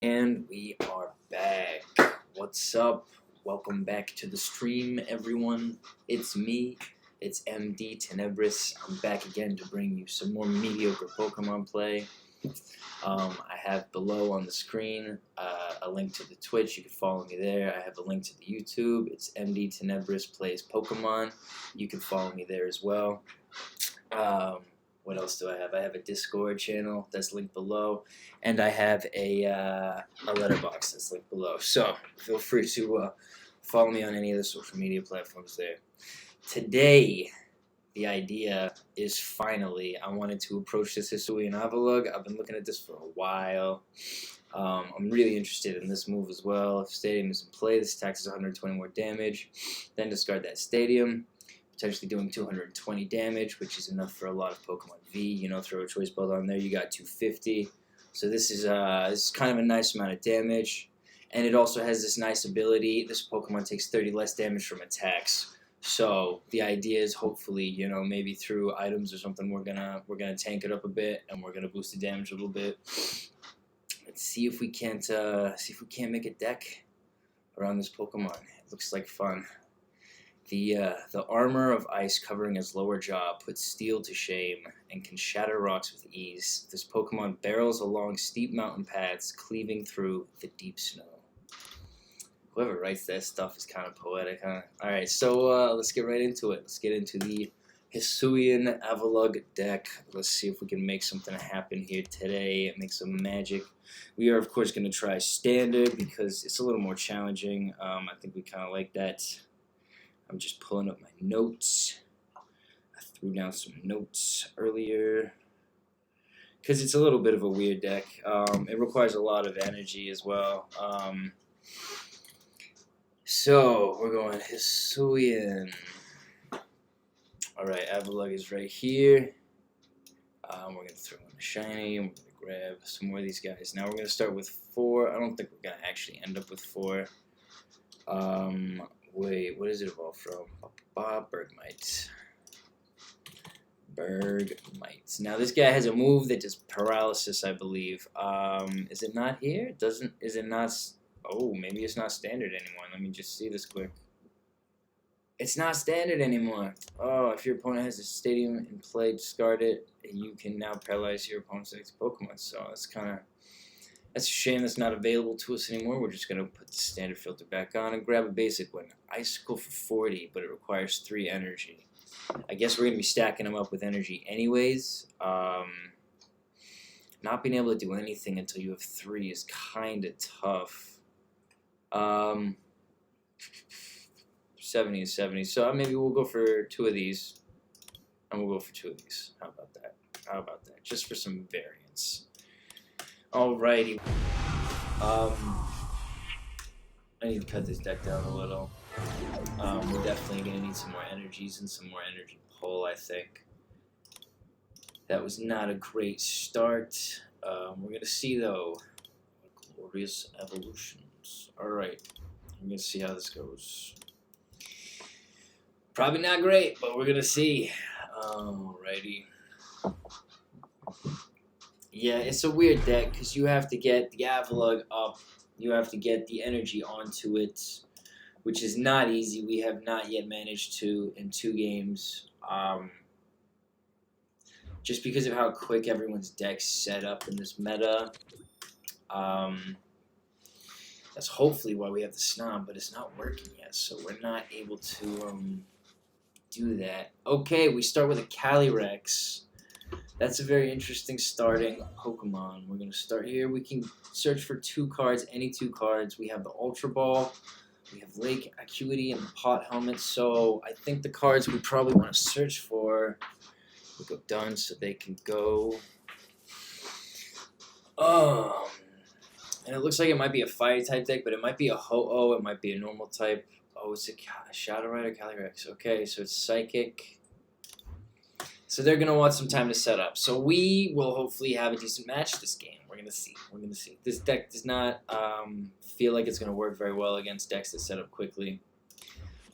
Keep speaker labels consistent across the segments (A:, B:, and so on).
A: And we are back. What's up? Welcome back to the stream, everyone. It's me. It's MDTenebris. I'm back again to bring you some more mediocre Pokemon play. I have below on the screen a link to the Twitch. You can follow me there. I have a link to the YouTube. It's MDTenebris Plays Pokemon. You can follow me there as well. What else do I have? I have a Discord channel that's linked below, and I have a letterbox that's linked below. So feel free to follow me on any of the social media platforms there. Today, the idea is finally I wanted to approach this Hisuian Avalugg. I've been looking at this for a while. I'm really interested in this move as well. If Stadium is in play, this attacks 120 more damage. Then discard that Stadium. Potentially doing 220 damage, which is enough for a lot of Pokemon V. You know, throw a Choice Belt on there, you got 250. So this is kind of a nice amount of damage, and it also has this nice ability. This Pokemon takes 30 less damage from attacks. So the idea is hopefully, you know, maybe through items or something, we're gonna tank it up a bit, and we're gonna boost the damage a little bit. Let's see if we can't make a deck around this Pokemon. It looks like fun. The armor of ice covering his lower jaw puts steel to shame and can shatter rocks with ease. This Pokemon barrels along steep mountain paths, cleaving through the deep snow. Whoever writes that stuff is kind of poetic, huh? Alright, so let's get right into it. Let's get into the Hisuian Avalugg deck. Let's see if we can make something happen here today, make some magic. We are, of course, going to try Standard because it's a little more challenging. I think we kind of like that. I'm just pulling up my notes. I threw down some notes earlier because it's a little bit of a weird deck. It requires a lot of energy as well. So we're going Hisuian. Alright, Avalugg is right here. We're going to throw in a shiny, and we're going to grab some more of these guys. Now we're going to start with 4. I don't think we're going to actually end up with 4. Wait, what does it evolve from? Bergmite. Bergmite. Now this guy has a move that does paralysis, I believe. Is it not here? Is it not? Oh, maybe it's not standard anymore. Let me just see this quick. It's not standard anymore. Oh, if your opponent has a stadium in play, discard it. You can now paralyze your opponent's next Pokemon. So that's a shame that's not available to us anymore. We're just going to put the standard filter back on and grab a basic one. Icicle for 40, but it requires 3 energy. I guess we're going to be stacking them up with energy anyways. Not being able to do anything until you have 3 is kind of tough. 70 and 70. So maybe we'll go for 2 of these. And we'll go for 2 of these. How about that? Just for some variance. Alrighty. I need to cut this deck down a little. We're definitely going to need some more energies and some more energy pull, I think. That was not a great start. We're going to see, though, glorious evolutions. Alright. We're going to see how this goes. Probably not great, but we're going to see. Alrighty. Yeah, it's a weird deck because you have to get the Avalugg up. You have to get the energy onto it, which is not easy. We have not yet managed to in 2 games. Just because of how quick everyone's deck's set up in this meta. That's hopefully why we have the Snom, but it's not working yet, so we're not able to do that. Okay, we start with a Calyrex. That's a very interesting starting Pokemon. We're going to start here. We can search for 2 cards, any 2 cards. We have the Ultra Ball, we have Lake Acuity, and the Pot Helmet. So I think the cards we probably want to search for, we go done so they can go. And it looks like it might be a Fire type deck, but it might be a Ho-Oh, it might be a normal type. Oh, it's a Shadow Rider Calyrex. Okay, so it's Psychic. So they're going to want some time to set up. So we will hopefully have a decent match this game. We're going to see. This deck does not feel like it's going to work very well against decks that set up quickly.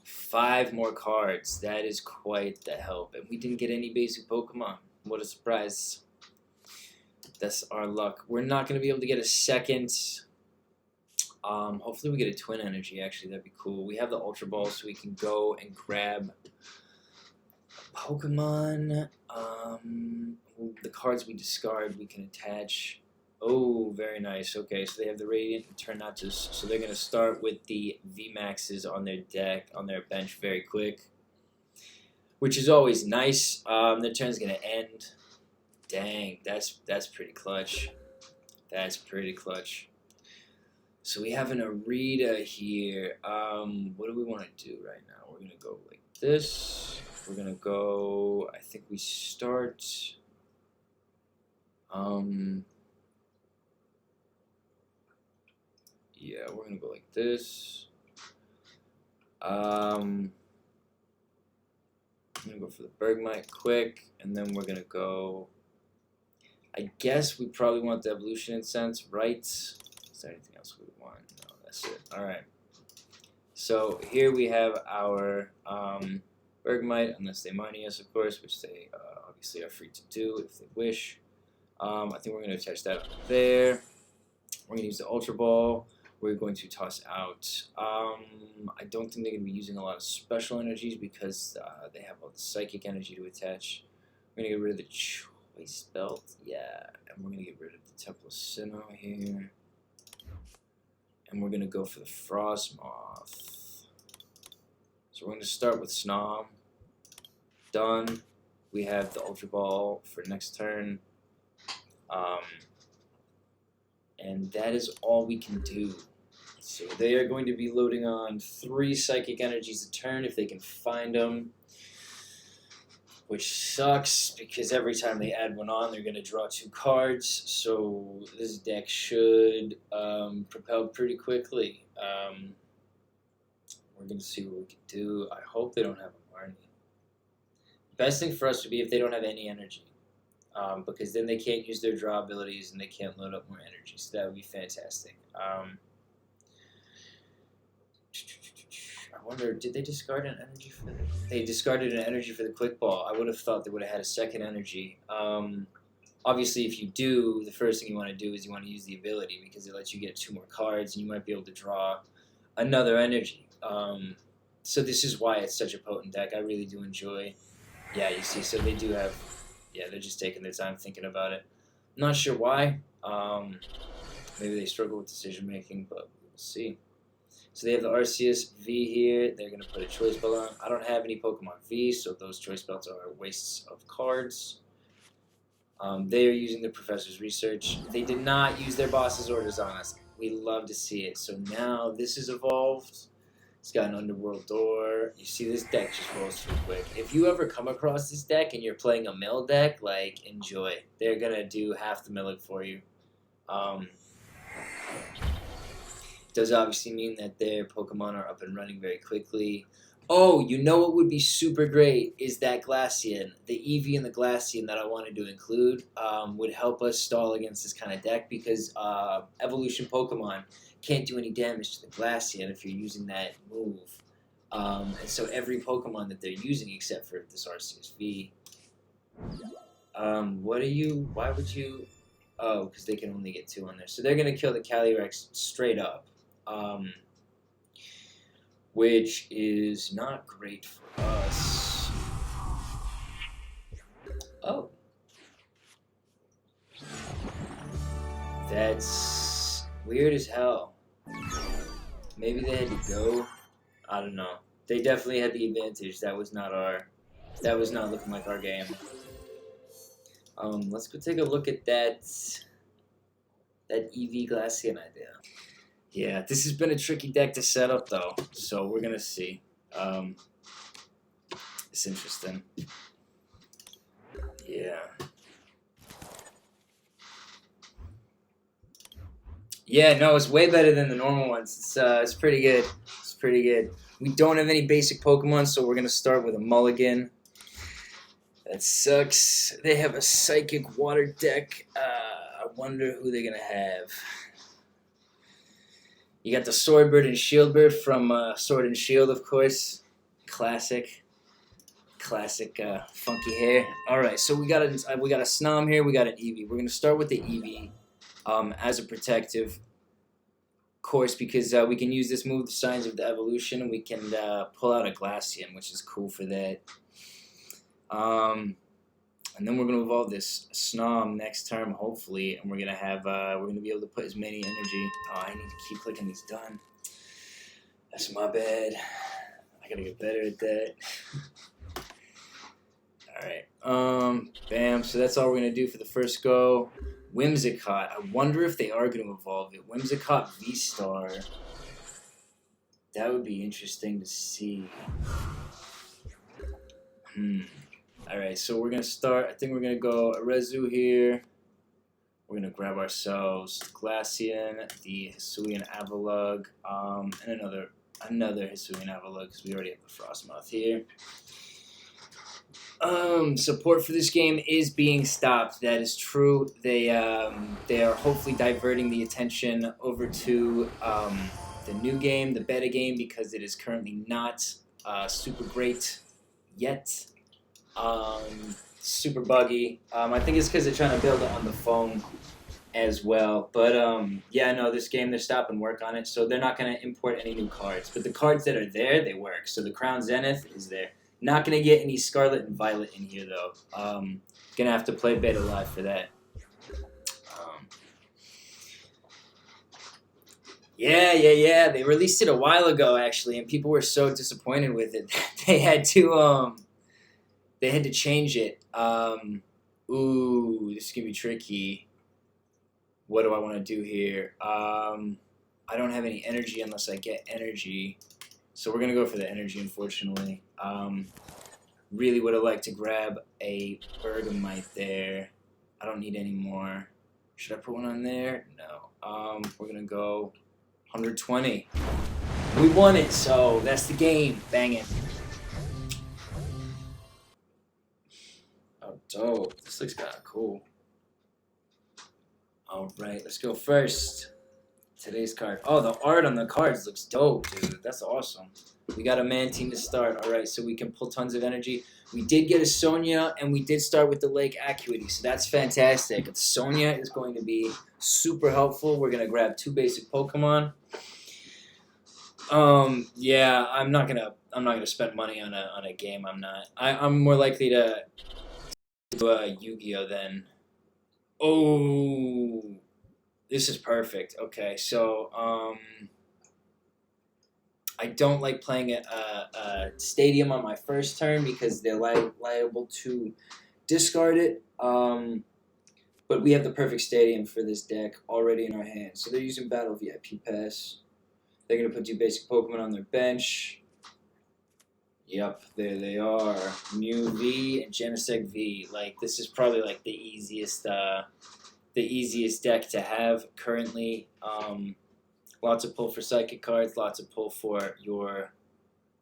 A: 5 more cards. That is quite the help. And we didn't get any basic Pokemon. What a surprise. That's our luck. We're not going to be able to get a second Hopefully we get a twin energy, actually. That'd be cool. We have the Ultra Ball, so we can go and grab Pokemon. The cards we discard, we can attach. Oh, very nice. Okay, so they have the Radiant and Tornadus. So they're going to start with the VMAXs on their deck, on their bench very quick, which is always nice. Their turn's going to end. Dang, that's pretty clutch. That's pretty clutch. So we have an Irida here. What do we want to do right now? We're going to go like this. We're going to go, I think we start, yeah, we're going to go like this. I'm going to go for the Bergmite quick, and then we're going to go, I guess we probably want the Evolution Incense, right? Is there anything else we want? No, that's it. Alright. So here we have our Bergmite, unless they mine us, of course, which they obviously are free to do if they wish. I think we're going to attach that there. We're going to use the Ultra Ball. We're going to toss out. I don't think they're going to be using a lot of special energies because they have all the psychic energy to attach. We're going to get rid of the Choice Belt. Yeah, and we're going to get rid of the Temple of Sinnoh here. And we're going to go for the Frosmoth. So we're going to start with Snom. Done. We have the Ultra Ball for next turn. And that is all we can do. So they are going to be loading on 3 Psychic Energies a turn if they can find them. Which sucks because every time they add one on, they're going to draw 2 cards. So this deck should propel pretty quickly. We're going to see what we can do. I hope they don't have a Marnie. Best thing for us would be if they don't have any energy. Because then they can't use their draw abilities and they can't load up more energy. So that would be fantastic. I wonder, did they discard an energy for the... They discarded an energy for the Quick Ball. I would have thought they would have had a second energy. Obviously, if you do, the first thing you want to do is you want to use the ability because it lets you get 2 more cards and you might be able to draw another energy. So this is why it's such a potent deck. I really do enjoy. Yeah, you see, so they do have... Yeah, they're just taking their time thinking about it. Not sure why. Maybe they struggle with decision making, but we'll see. So they have the Arceus V here. They're going to put a Choice Belt on. I don't have any Pokemon V, so those Choice Belts are wastes of cards. They are using the Professor's Research. They did not use their boss's orders on us. We love to see it. So now this is evolved. It's got an Underworld Door. You see, this deck just rolls too quick. If you ever come across this deck and you're playing a mill deck, like, enjoy. They're going to do half the milling for you. Does obviously mean that their Pokemon are up and running very quickly. Oh, you know what would be super great is that Glaceon. The Eevee and the Glaceon that I wanted to include would help us stall against this kind of deck because Evolution Pokemon can't do any damage to the Glaceon if you're using that move. And so every Pokemon that they're using except for this Arceus V. What are you... Why would you... Oh, because they can only get 2 on there. So they're going to kill the Calyrex straight up. Which is not great for us. Oh. That's weird as hell. Maybe they had to go. I don't know. They definitely had the advantage. That was not looking like our game. Let's go take a look at that Eevee Glaceon idea. Yeah, this has been a tricky deck to set up, though, so we're gonna see. It's interesting. Yeah. Yeah, no, it's way better than the normal ones. It's pretty good. It's pretty good. We don't have any basic Pokemon, so we're gonna start with a Mulligan. That sucks. They have a Psychic Water deck. I wonder who they're gonna have. You got the Swordsbird and Shieldbird from Sword and Shield, of course. Classic funky hair. All right, so we got a Snom here. We got an Eevee. We're gonna start with the Eevee as a protective. course, because we can use this move, the Signs of the Evolution, and we can pull out a Glaceon, which is cool for that. And then we're gonna evolve this Snom next term, hopefully, and we're gonna have we're gonna be able to put as many energy. Oh, I need to keep clicking these done. That's my bad. I gotta get better at that. Alright. Bam. So that's all we're gonna do for the first go. Whimsicott. I wonder if they are gonna evolve it. Whimsicott V-Star. That would be interesting to see. Alright, so we're gonna start. I think we're gonna go Arezu here. We're gonna grab ourselves Glaceon, the Hisuian Avalugg, and another Hisuian Avalugg, because we already have the Frosmoth here. Support for this game is being stopped. That is true. They are hopefully diverting the attention over to the new game, the beta game, because it is currently not super great yet. Super buggy. I think it's because they're trying to build it on the phone as well. But yeah, no, this game, they're stopping work on it, so they're not going to import any new cards. But the cards that are there, they work. So the Crown Zenith is there. Not going to get any Scarlet and Violet in here, though. Going to have to play Beta Live for that. Yeah. They released it a while ago, actually, and people were so disappointed with it that they had to change it. Ooh, this is going to be tricky. What do I want to do here? I don't have any energy unless I get energy. So we're going to go for the energy, unfortunately. Really would have liked to grab a Bergmite there. I don't need any more. Should I put one on there? No. We're going to go 120. We won it, so that's the game. Bang it. Oh, dope. This looks kind of cool. Alright, let's go first. Today's card. Oh, the art on the cards looks dope, dude. That's awesome. We got a Mantine to start. Alright, so we can pull tons of energy. We did get a Sonia, and we did start with the Lake Acuity, so that's fantastic. Sonia is going to be super helpful. We're going to grab 2 basic Pokemon. Yeah, I'm not gonna spend money on a game. I'm more likely to do a Yu-Gi-Oh then. Oh, this is perfect. Okay, so I don't like playing a stadium on my first turn because they're liable to discard it. But we have the perfect stadium for this deck already in our hands. So they're using Battle VIP Pass. They're going to put 2 basic Pokemon on their bench. Yep, there they are. Mew V and Genesect V. Like, this is probably like the easiest deck to have currently. Lots of pull for Psychic cards, lots of pull for your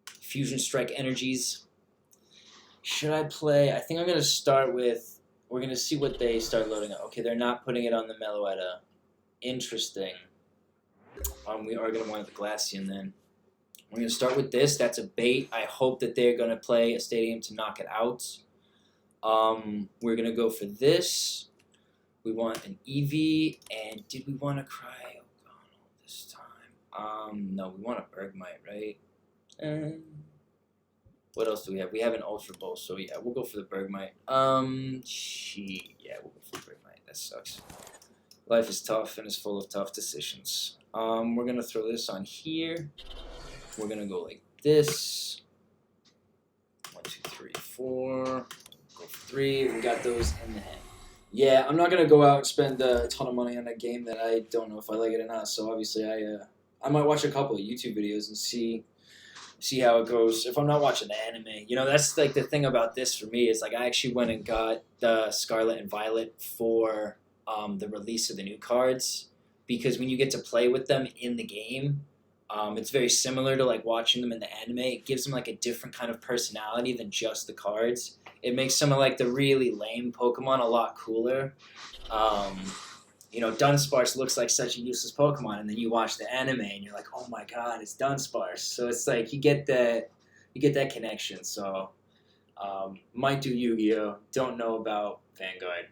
A: Fusion Strike energies. Should I play? I think I'm going to start with, we're going to see what they start loading up. Okay, they're not putting it on the Meloetta. Interesting. We are going to want the Glaceon then. We're going to start with this. That's a bait. I hope that they're going to play a stadium to knock it out. We're going to go for this. We want an Eevee. And did we want to Cryogonal this time? No, we want a Bergmite, right? What else do we have? We have an Ultra Ball, so yeah, we'll go for the Bergmite. Yeah, we'll go for the Bergmite. That sucks. Life is tough and is full of tough decisions. We're going to throw this on here. We're going to go like this. 1, 2, 3, 4. Go for 3. We got those in the hand. Yeah, I'm not going to go out and spend a ton of money on a game that I don't know if I like it or not. So obviously I might watch a couple of YouTube videos and see how it goes. If I'm not watching the anime, you know, that's like the thing about this for me is like I actually went and got the Scarlet and Violet for the release of the new cards, because when you get to play with them in the game, it's very similar to like watching them in the anime. It gives them like a different kind of personality than just the cards. It makes some of like the really lame Pokemon a lot cooler. You know, Dunsparce looks like such a useless Pokemon, and then you watch the anime and you're like, oh my god, it's Dunsparce. So it's like you get that connection. So might do Yu-Gi-Oh! Don't know about Vanguard.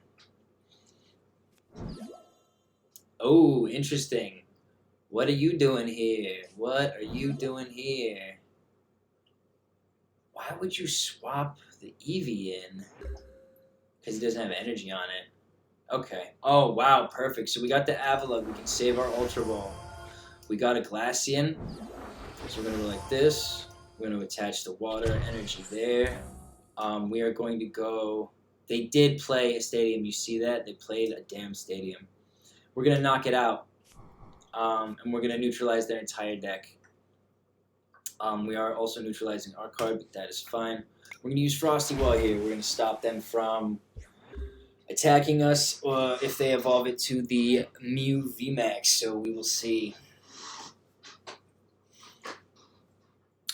A: Oh, interesting. What are you doing here? What are you doing here? Why would you swap the Eevee in? Because he doesn't have energy on it. Okay. Oh, wow. Perfect. So we got the Avalugg. We can save our Ultra Ball. We got a Glaceon. So we're going to go like this. We're going to attach the water energy there. We are going to go... They did play a stadium. You see that? They played a damn stadium. We're going to knock it out. And we're going to neutralize their entire deck. We are also neutralizing our card, but that is fine. We're going to use Frosty Wall here. We're going to stop them from attacking us if they evolve it to the Mew VMAX. So we will see.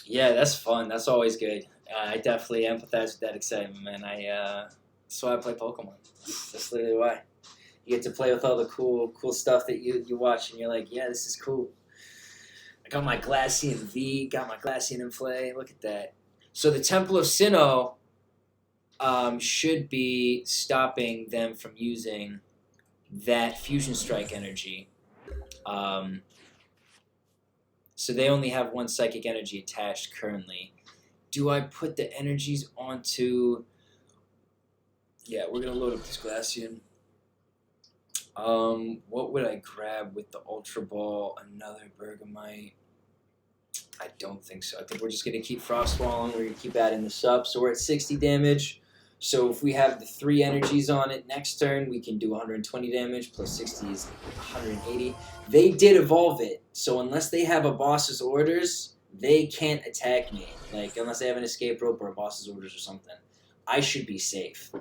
A: Yeah, that's fun. That's always good. I definitely empathize with that excitement, man. That's why I play Pokemon. That's literally why. You get to play with all the cool stuff that you watch, and you're like, yeah, this is cool. I got my Glaceon V, got my Glaceon in play. Look at that. So the Temple of Sinnoh should be stopping them from using that Fusion Strike energy. So they only have one Psychic Energy attached currently. Do I put the energies onto... Yeah, we're going to load up this Glaceon. What would I grab with the Ultra Ball? Another Bergmite? I don't think so. I think we're just going to keep Frost Walling. We're going to keep adding this up. So we're at 60 damage. So if we have the 3 energies on it next turn, we can do 120 damage. Plus 60 is 180. They did evolve it. So unless they have a boss's orders, they can't attack me. Like, unless they have an escape rope or a boss's orders or something. I should be safe.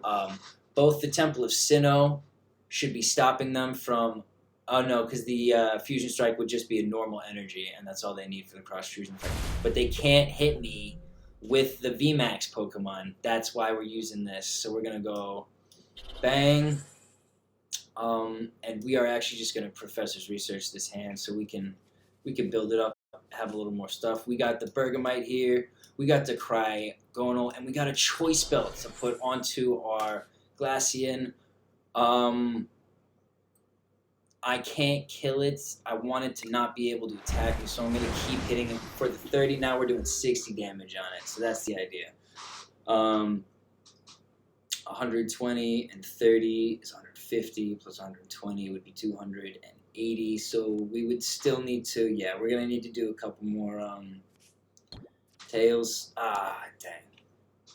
A: Both the Temple of Sinnoh should be stopping them from... Oh, no, because the Fusion Strike would just be a normal energy, and that's all they need for the Cross Fusion Strike. But they can't hit me with the VMAX Pokemon. That's why we're using this. So we're going to go bang. And we are actually just going to Professor's Research this hand so we can build it up, have a little more stuff. We got the Bergmite here. We got the Cryogonal, and we got a Choice Belt to put onto our Glaceon. I can't kill it. I want it to not be able to attack me, so I'm going to keep hitting it for the 30. Now we're doing 60 damage on it, so that's the idea. 120 and 30 is 150, plus 120 would be 280, so we would still need to, yeah, we're going to need to do a couple more tails. Ah, dang.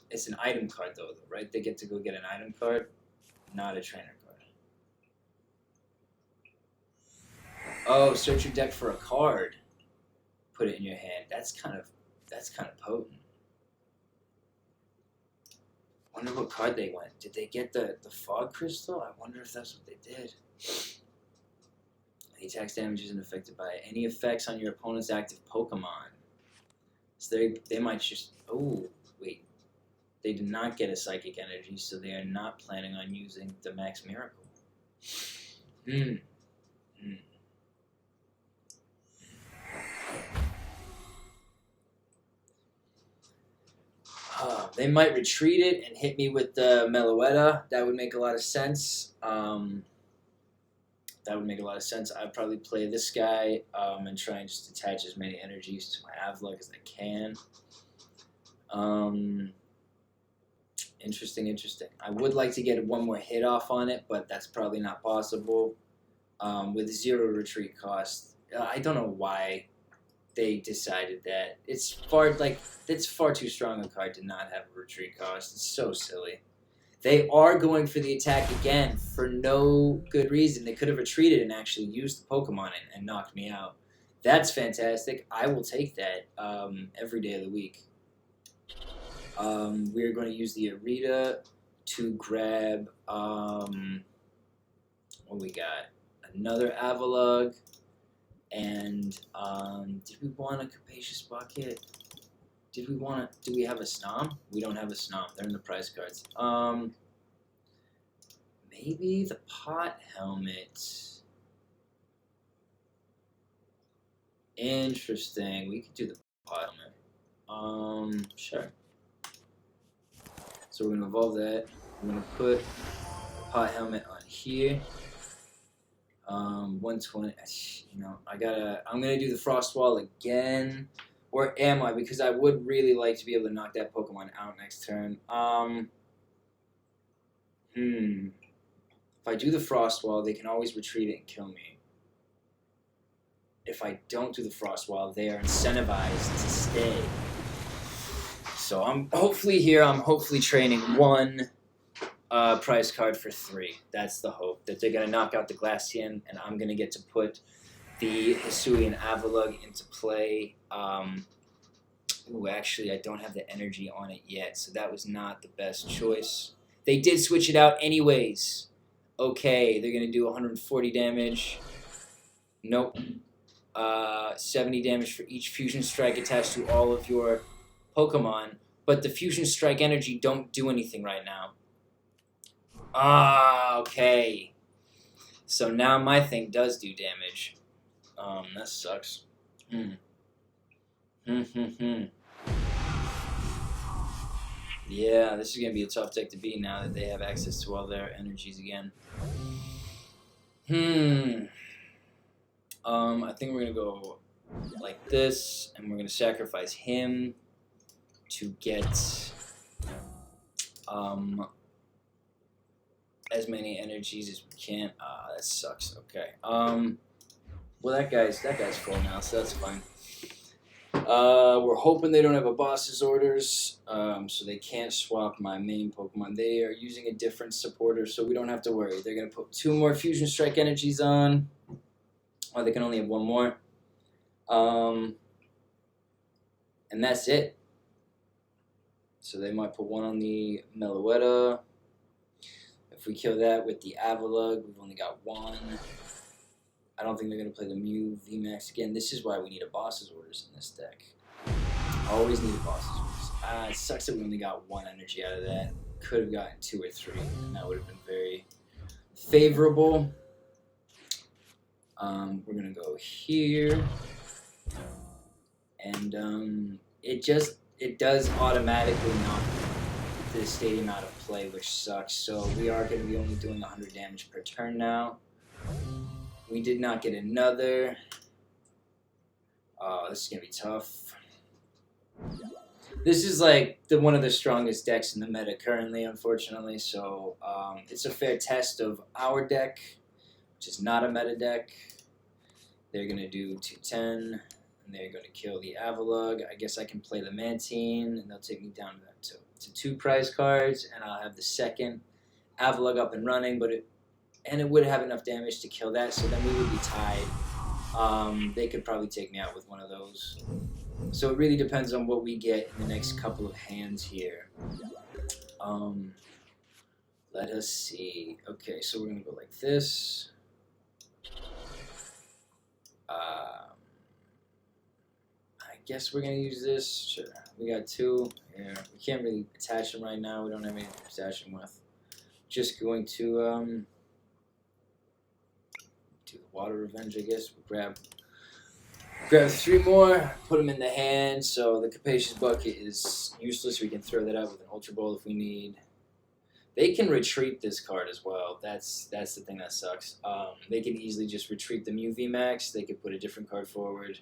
A: It's an item card, though, right? They get to go get an item card, not a trainer card. Oh, search your deck for a card. Put it in your hand. That's kind of potent. Wonder what card they went. Did they get the Fog Crystal? I wonder if that's what they did. The attack's damage isn't affected by any effects on your opponent's active Pokemon. So they might just... Oh, wait. They did not get a Psychic Energy, so they are not planning on using the Max Miracle. They might retreat it and hit me with the Meloetta. That would make a lot of sense. I'd probably play this guy and try and just attach as many energies to my Avalugg as I can. Interesting. I would like to get one more hit off on it, but that's probably not possible. With 0 retreat cost. I don't know why they decided that. It's far too strong a card to not have a retreat cost. It's so silly. They are going for the attack again for no good reason. They could have retreated and actually used the Pokemon and knocked me out. That's fantastic. I will take that every day of the week. We're going to use the Irida to grab... what we got? Another Avalugg. And did we want a Capacious Bucket? Do we have a Snom? We don't have a Snom. They're in the prize cards. Maybe the Pot Helmet. Interesting. We could do the Pot Helmet. Sure. So we're gonna evolve that. I'm gonna put the Pot Helmet on here. 120. You know, I'm gonna do the Frost Wall again, or am I? Because I would really like to be able to knock that Pokemon out next turn. If I do the Frost Wall, they can always retreat it and kill me. If I don't do the Frost Wall, they are incentivized to stay. So I'm hopefully training 1 prize card for 3. That's the hope, that they're going to knock out the Glaceon, and I'm going to get to put the Hisuian Avalugg into play. Ooh, actually, I don't have the energy on it yet, so that was not the best choice. They did switch it out anyways. Okay, they're going to do 140 damage. Nope. 70 damage for each Fusion Strike attached to all of your Pokemon, but the Fusion Strike energy don't do anything right now. Okay. So now my thing does do damage. That sucks. Yeah, this is going to be a tough deck to beat now that they have access to all their energies again. I think we're going to go like this, and we're going to sacrifice him to get as many energies as we can. That sucks. Okay. Well, that guy's full now, so that's fine. We're hoping they don't have a boss's orders, so they can't swap my main Pokemon. They are using a different supporter, so we don't have to worry. They're going to put 2 more Fusion Strike energies on. Oh, they can only have 1 more. And that's it. So they might put 1 on the Meloetta. If we kill that with the Avalugg, we've only got 1. I don't think they're going to play the Mew VMAX again. This is why we need a boss's orders in this deck. Always need a boss's orders. It sucks that we only got 1 energy out of that. Could have gotten 2 or 3, and that would have been very favorable. We're going to go here. And it does automatically knock the stadium out of play, which sucks. So we are going to be only doing 100 damage per turn now. We did not get another. This is going to be tough. This is like one of the strongest decks in the meta currently, unfortunately. So it's a fair test of our deck, which is not a meta deck. They're going to do 210, and they're going to kill the Avalugg. I guess I can play the Mantine, and they'll take me down to 2 prize cards, and I'll have the second Avalugg up and running, but it would have enough damage to kill that, so then we would be tied. They could probably take me out with one of those. So it really depends on what we get in the next couple of hands here. Let us see. Okay, so we're going to go like this. I guess we're going to use this. Sure. We got 2. Yeah, we can't really attach them right now. We don't have anything to attach them with. Just going to do the Water Revenge, I guess. We'll grab 3 more, put them in the hand. So the Capacious Bucket is useless. We can throw that out with an Ultra Ball if we need. They can retreat this card as well. That's the thing that sucks. They can easily just retreat the Mew VMAX. They could put a different card forward,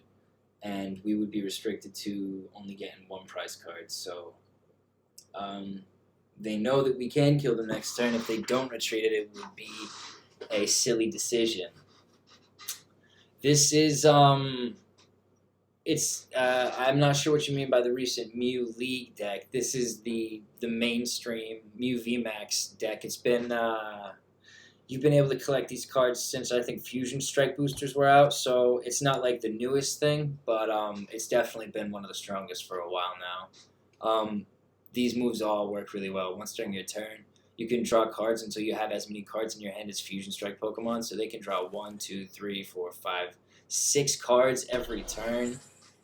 A: and we would be restricted to only getting 1 prize card. So they know that we can kill them next turn. If they don't retreat it, it would be a silly decision. This is I'm not sure what you mean by the recent Mew League deck. This is the mainstream Mew VMAX deck. It's been you've been able to collect these cards since I think Fusion Strike boosters were out, so it's not like the newest thing, but it's definitely been one of the strongest for a while now. These moves all work really well. Once during your turn, you can draw cards until you have as many cards in your hand as Fusion Strike Pokemon, so they can draw 1, 2, 3, 4, 5, 6 cards every turn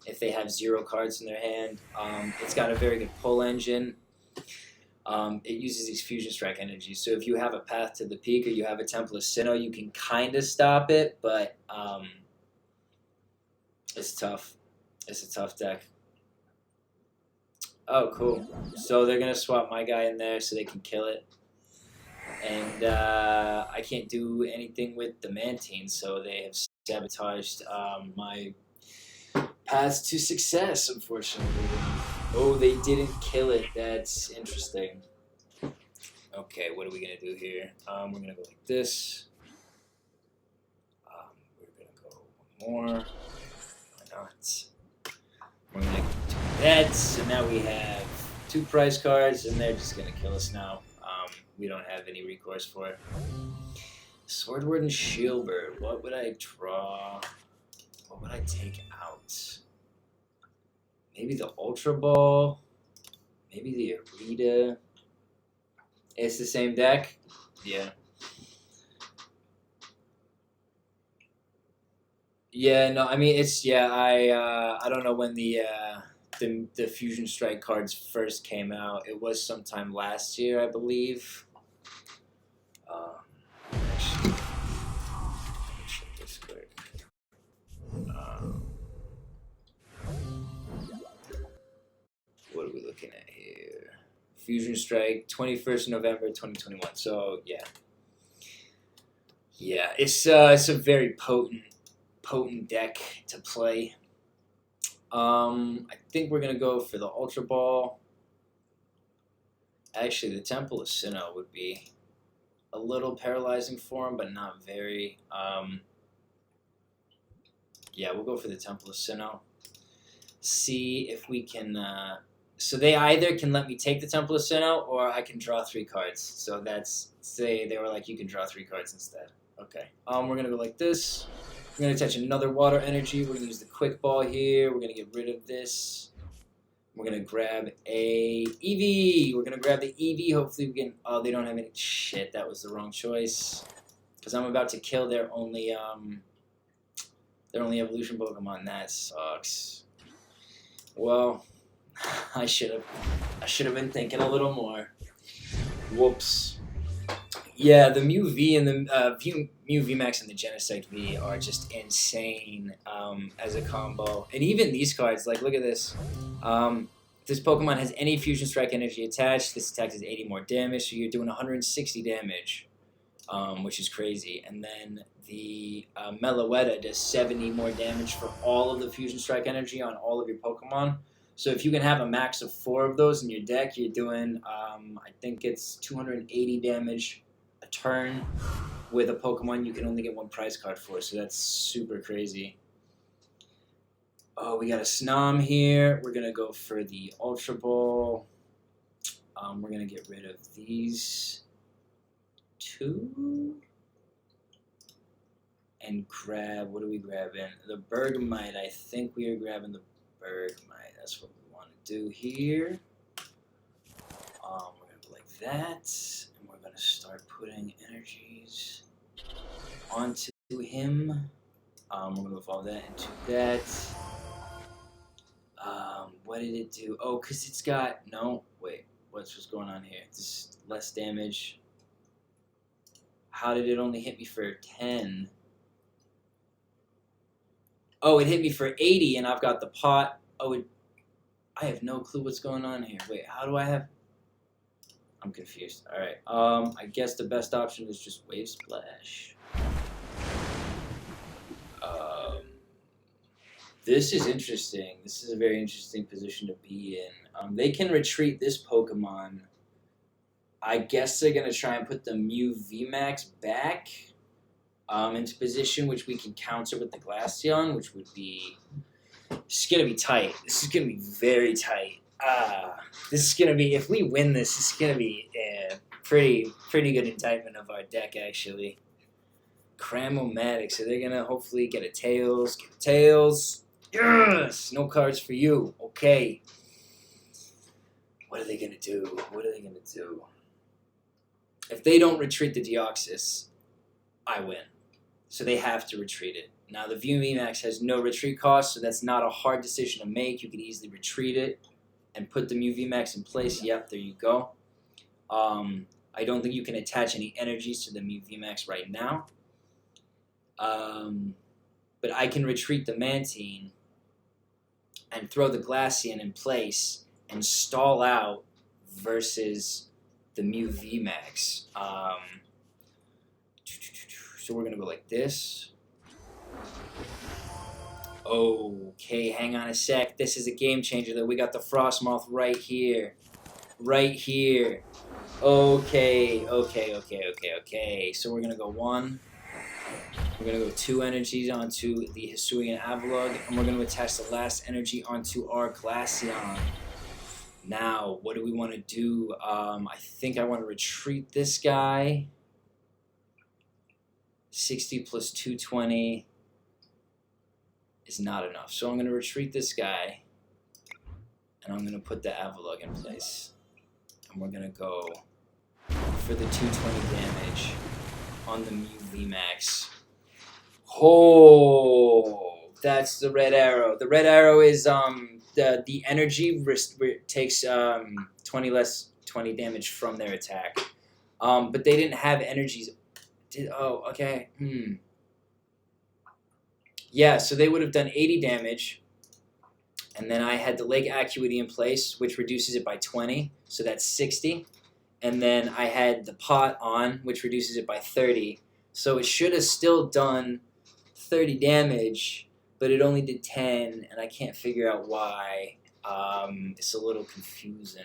A: if they have 0 cards in their hand. It's got a very good pull engine. It uses these Fusion Strike energies, so if you have a Path to the Peak or you have a Temple of Sinnoh, you can kind of stop it, but it's tough. It's a tough deck. Oh, cool. So they're going to swap my guy in there so they can kill it. And I can't do anything with the Mantine, so they have sabotaged my path to success, unfortunately. Oh, they didn't kill it. That's interesting. Okay, what are we going to do here? We're going to go like this. We're going to go one more. Why not? We're going to do that. So now we have 2 prize cards, and they're just going to kill us now. We don't have any recourse for it. Swordward and Shieldbird. What would I draw? What would I take out? Maybe the Ultra Ball. Maybe the Irida. It's the same deck? Yeah. Yeah, no, I mean, it's, yeah, I don't know when the Fusion Strike cards first came out. It was sometime last year, I believe. Actually, let me check this quick. What are we looking at here? Fusion Strike, 21st November 2021. So yeah, it's a very potent deck to play. I think we're gonna go for the Ultra Ball. Actually, the Temple of Sinnoh would be a little paralyzing for him, but not very. Yeah, we'll go for the Temple of Sinnoh. See if we can. So they either can let me take the Temple of Sinnoh, or I can draw 3 cards. So that's, say they were like, you can draw 3 cards instead. Okay. We're gonna go like this. We're gonna attach another water energy. We're gonna use the quick ball here. We're gonna get rid of this. We're gonna grab a Eevee. We're gonna grab the Eevee. Hopefully we can. Oh, they don't have any. Shit, that was the wrong choice. Because I'm about to kill their only evolution Pokemon. That sucks. Well, I should have been thinking a little more. Whoops. Yeah, the Mew V and the Mew VMAX and the Genesect V are just insane as a combo. And even these cards, like, look at this. This Pokemon has any Fusion Strike energy attached. This attack does 80 more damage, so you're doing 160 damage, which is crazy. And then the Meloetta does 70 more damage for all of the Fusion Strike energy on all of your Pokemon. So if you can have a max of 4 of those in your deck, you're doing, I think it's 280 damage a turn with a Pokemon you can only get 1 prize card for. So that's super crazy. Oh, we got a Snom here. We're going to go for the Ultra Ball. We're going to get rid of these 2. And grab, what are we grabbing? The Bergmite. I think we are grabbing the Bergmite. That's what we want to do here. We're going to go like that. And we're going to start putting energies onto him. We're going to evolve that into that. What did it do? Oh, because it's got... No, wait. What's going on here? This less damage. How did it only hit me for 10? Oh, it hit me for 80, and I've got the pot. Oh, I have no clue what's going on here. Wait, how do I have... I'm confused. All right. I guess the best option is just Wave Splash. This is interesting. This is a very interesting position to be in. They can retreat this Pokemon. I guess they're going to try and put the Mew VMAX back into position, which we can counter with the Glaceon, which would be... This is going to be tight. This is going to be very tight. This is going to be... If we win this is going to be a pretty good indictment of our deck, actually. Cramomatic. So they're going to hopefully get a Tails. Get a Tails. Yes! No cards for you. Okay. What are they going to do? What are they going to do? If they don't retreat the Deoxys, I win. So they have to retreat it. Now, the VMAX has no retreat cost, so that's not a hard decision to make. You could easily retreat it and put the Mew VMAX in place. Yep, there you go. I don't think you can attach any energies to the Mew VMAX right now. But I can retreat the Mantine and throw the Glaceon in place and stall out versus the Mew VMAX. So we're gonna go like this. Okay, hang on a sec. This is a game changer though. We got the Frosmoth right here. Right here. Okay. So we're gonna go 1. We're gonna go 2 energies onto the Hisuian Avalugg, and we're gonna attach the last energy onto our Glaceon. Now, what do we want to do? I think I want to retreat this guy. 60 plus 220 is not enough. So I'm going to retreat this guy, and I'm going to put the Avalugg in place. And we're going to go for the 220 damage on the Mew VMAX. Oh, that's the red arrow. The red arrow is the energy takes 20 damage from their attack. But they didn't have energies. Okay. Yeah, so they would have done 80 damage, and then I had the Lake Acuity in place, which reduces it by 20, so that's 60. And then I had the pot on, which reduces it by 30. So it should have still done 30 damage, but it only did 10, and I can't figure out why. It's a little confusing.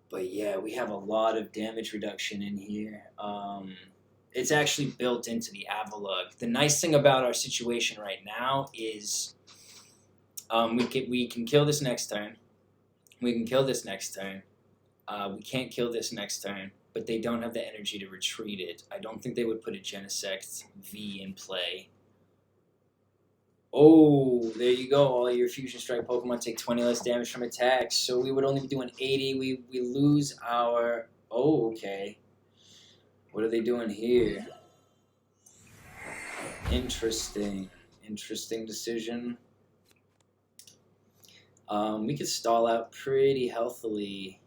A: But yeah, we have a lot of damage reduction in here. It's actually built into the Avalugg. The nice thing about our situation right now is we can kill this next turn. We can kill this next turn. We can't kill this next turn, but they don't have the energy to retreat it. I don't think they would put a Genesect V in play. Oh, there you go. All your Fusion Strike Pokemon take 20 less damage from attacks. So we would only be doing 80. We lose our... Oh, okay. What are they doing here? Interesting. Interesting decision. We could stall out pretty healthily.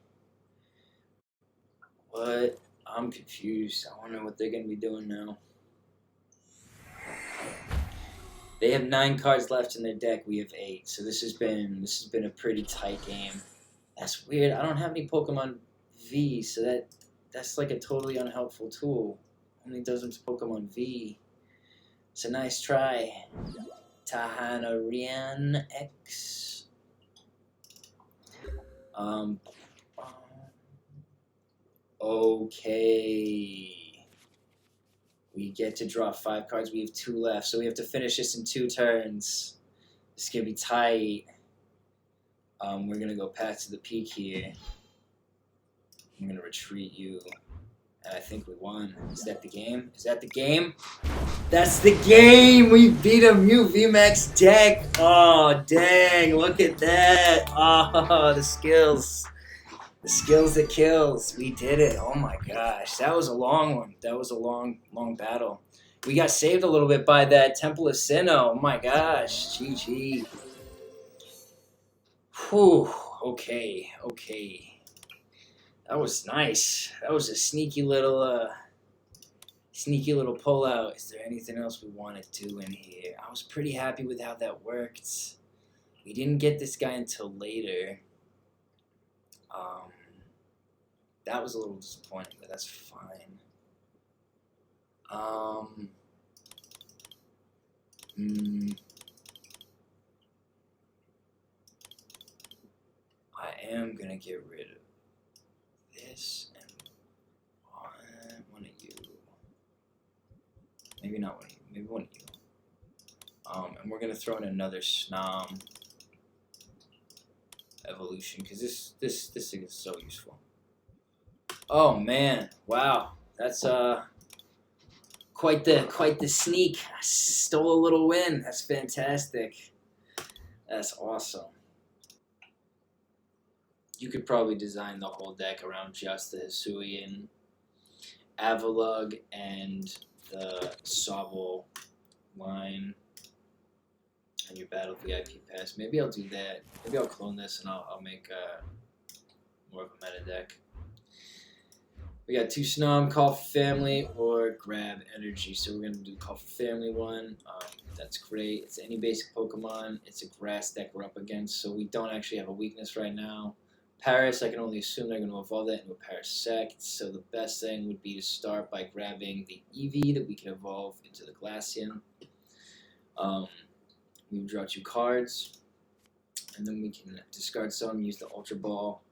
A: What? I'm confused. I wonder what they're going to be doing now. They have 9 cards left in their deck. We have 8. So this has been a pretty tight game. That's weird. I don't have any Pokemon V, so that's like a totally unhelpful tool. Only does them to Pokemon V. It's a nice try. Tahanarian X. Okay. We get to draw 5 cards. We have 2 left, so we have to finish this in 2 turns. This is gonna be tight. We're gonna go past to the peak here. I'm gonna retreat you. And I think we won. Is that the game? Is that the game? That's the game! We beat a Mew VMAX deck! Oh, dang, look at that! Oh, the skills. The skills that kills. We did it. Oh my gosh. That was a long one. That was a long battle. We got saved a little bit by that Temple of Sinnoh. Oh my gosh. GG. Whew. Okay. That was nice. That was a sneaky little pullout. Is there anything else we want to do in here? I was pretty happy with how that worked. We didn't get this guy until later. That was a little disappointing, but that's fine. I am gonna get rid of this and one of you. Maybe not one of you. Maybe one of you. And we're gonna throw in another Snom evolution because this thing is so useful. Oh man! Wow, that's quite the sneak. I stole a little win. That's fantastic. That's awesome. You could probably design the whole deck around just the Hisuian Avalugg and the Sobble line and your Battle VIP Pass. Maybe I'll do that. Maybe I'll clone this and I'll make more of a meta deck. We got 2 Snom, Call for Family, or Grab Energy. So we're going to do the Call for Family one. That's great. It's any basic Pokemon. It's a grass deck we're up against, so we don't actually have a weakness right now. Paris, I can only assume they're going to evolve that into a Parasect, so the best thing would be to start by grabbing the Eevee that we can evolve into the Glaceon. We would draw 2 cards, and then we can discard some, use the Ultra Ball,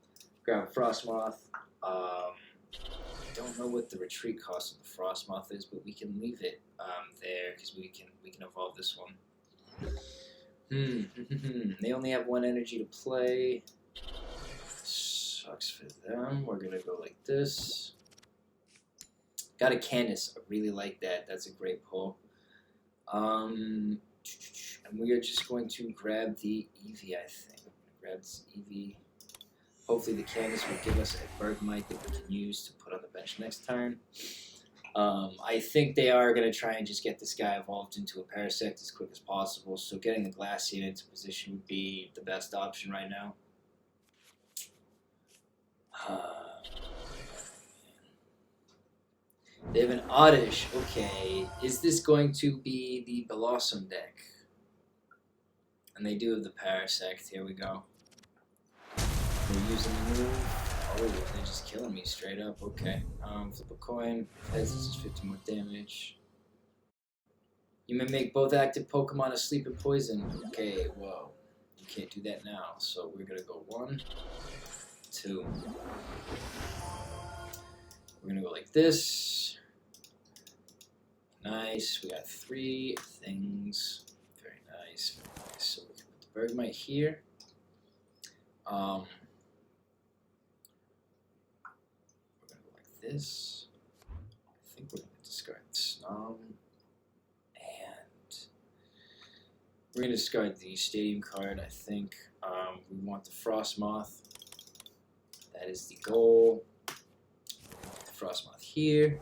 A: grab a Frosmoth. Don't know what the retreat cost of the Frosmoth is, but we can leave it there because we can evolve this one. They only have 1 energy to play. Sucks for them. We're gonna go like this. Got a Candice. I really like that. That's a great pull. And we are just going to grab the Eevee, I think. I'm gonna grab this Eevee. Hopefully the Candice will give us a Bergmite that we can use to put on the bench next turn. I think they are going to try and just get this guy evolved into a Parasect as quick as possible, so getting the Glaceon into position would be the best option right now. They have an Oddish. Okay, is this going to be the Blossom deck? And they do have the Parasect. Here we go. They're using the move. Oh, they're just killing me straight up. Okay. Flip a coin. This is 50 more damage. You may make both active Pokemon asleep and poison. Okay, well, you can't do that now. So we're gonna go 1, 2. We're gonna go like this. Nice. We got 3 things. Very nice. Very nice. So we can put the Bergmite here. This. I think we're going to discard Snom. And we're going to discard the Stadium card, I think. We want the Frosmoth. That is the goal. The Frosmoth here.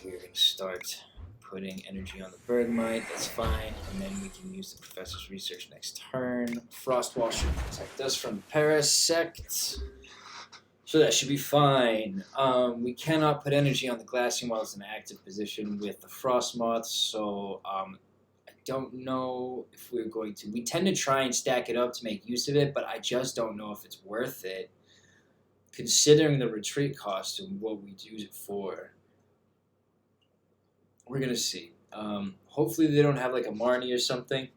A: We're going to start putting energy on the Bergmite. That's fine. And then we can use the Professor's Research next turn. Frostwall should protect us from Parasect. So that should be fine. We cannot put energy on the Glaceon while it's in an active position with the Frosmoth, so I don't know if we're going to. We tend to try and stack it up to make use of it, but I just don't know if it's worth it, considering the retreat cost and what we'd use it for. We're going to see. Hopefully they don't have like a Marnie or something.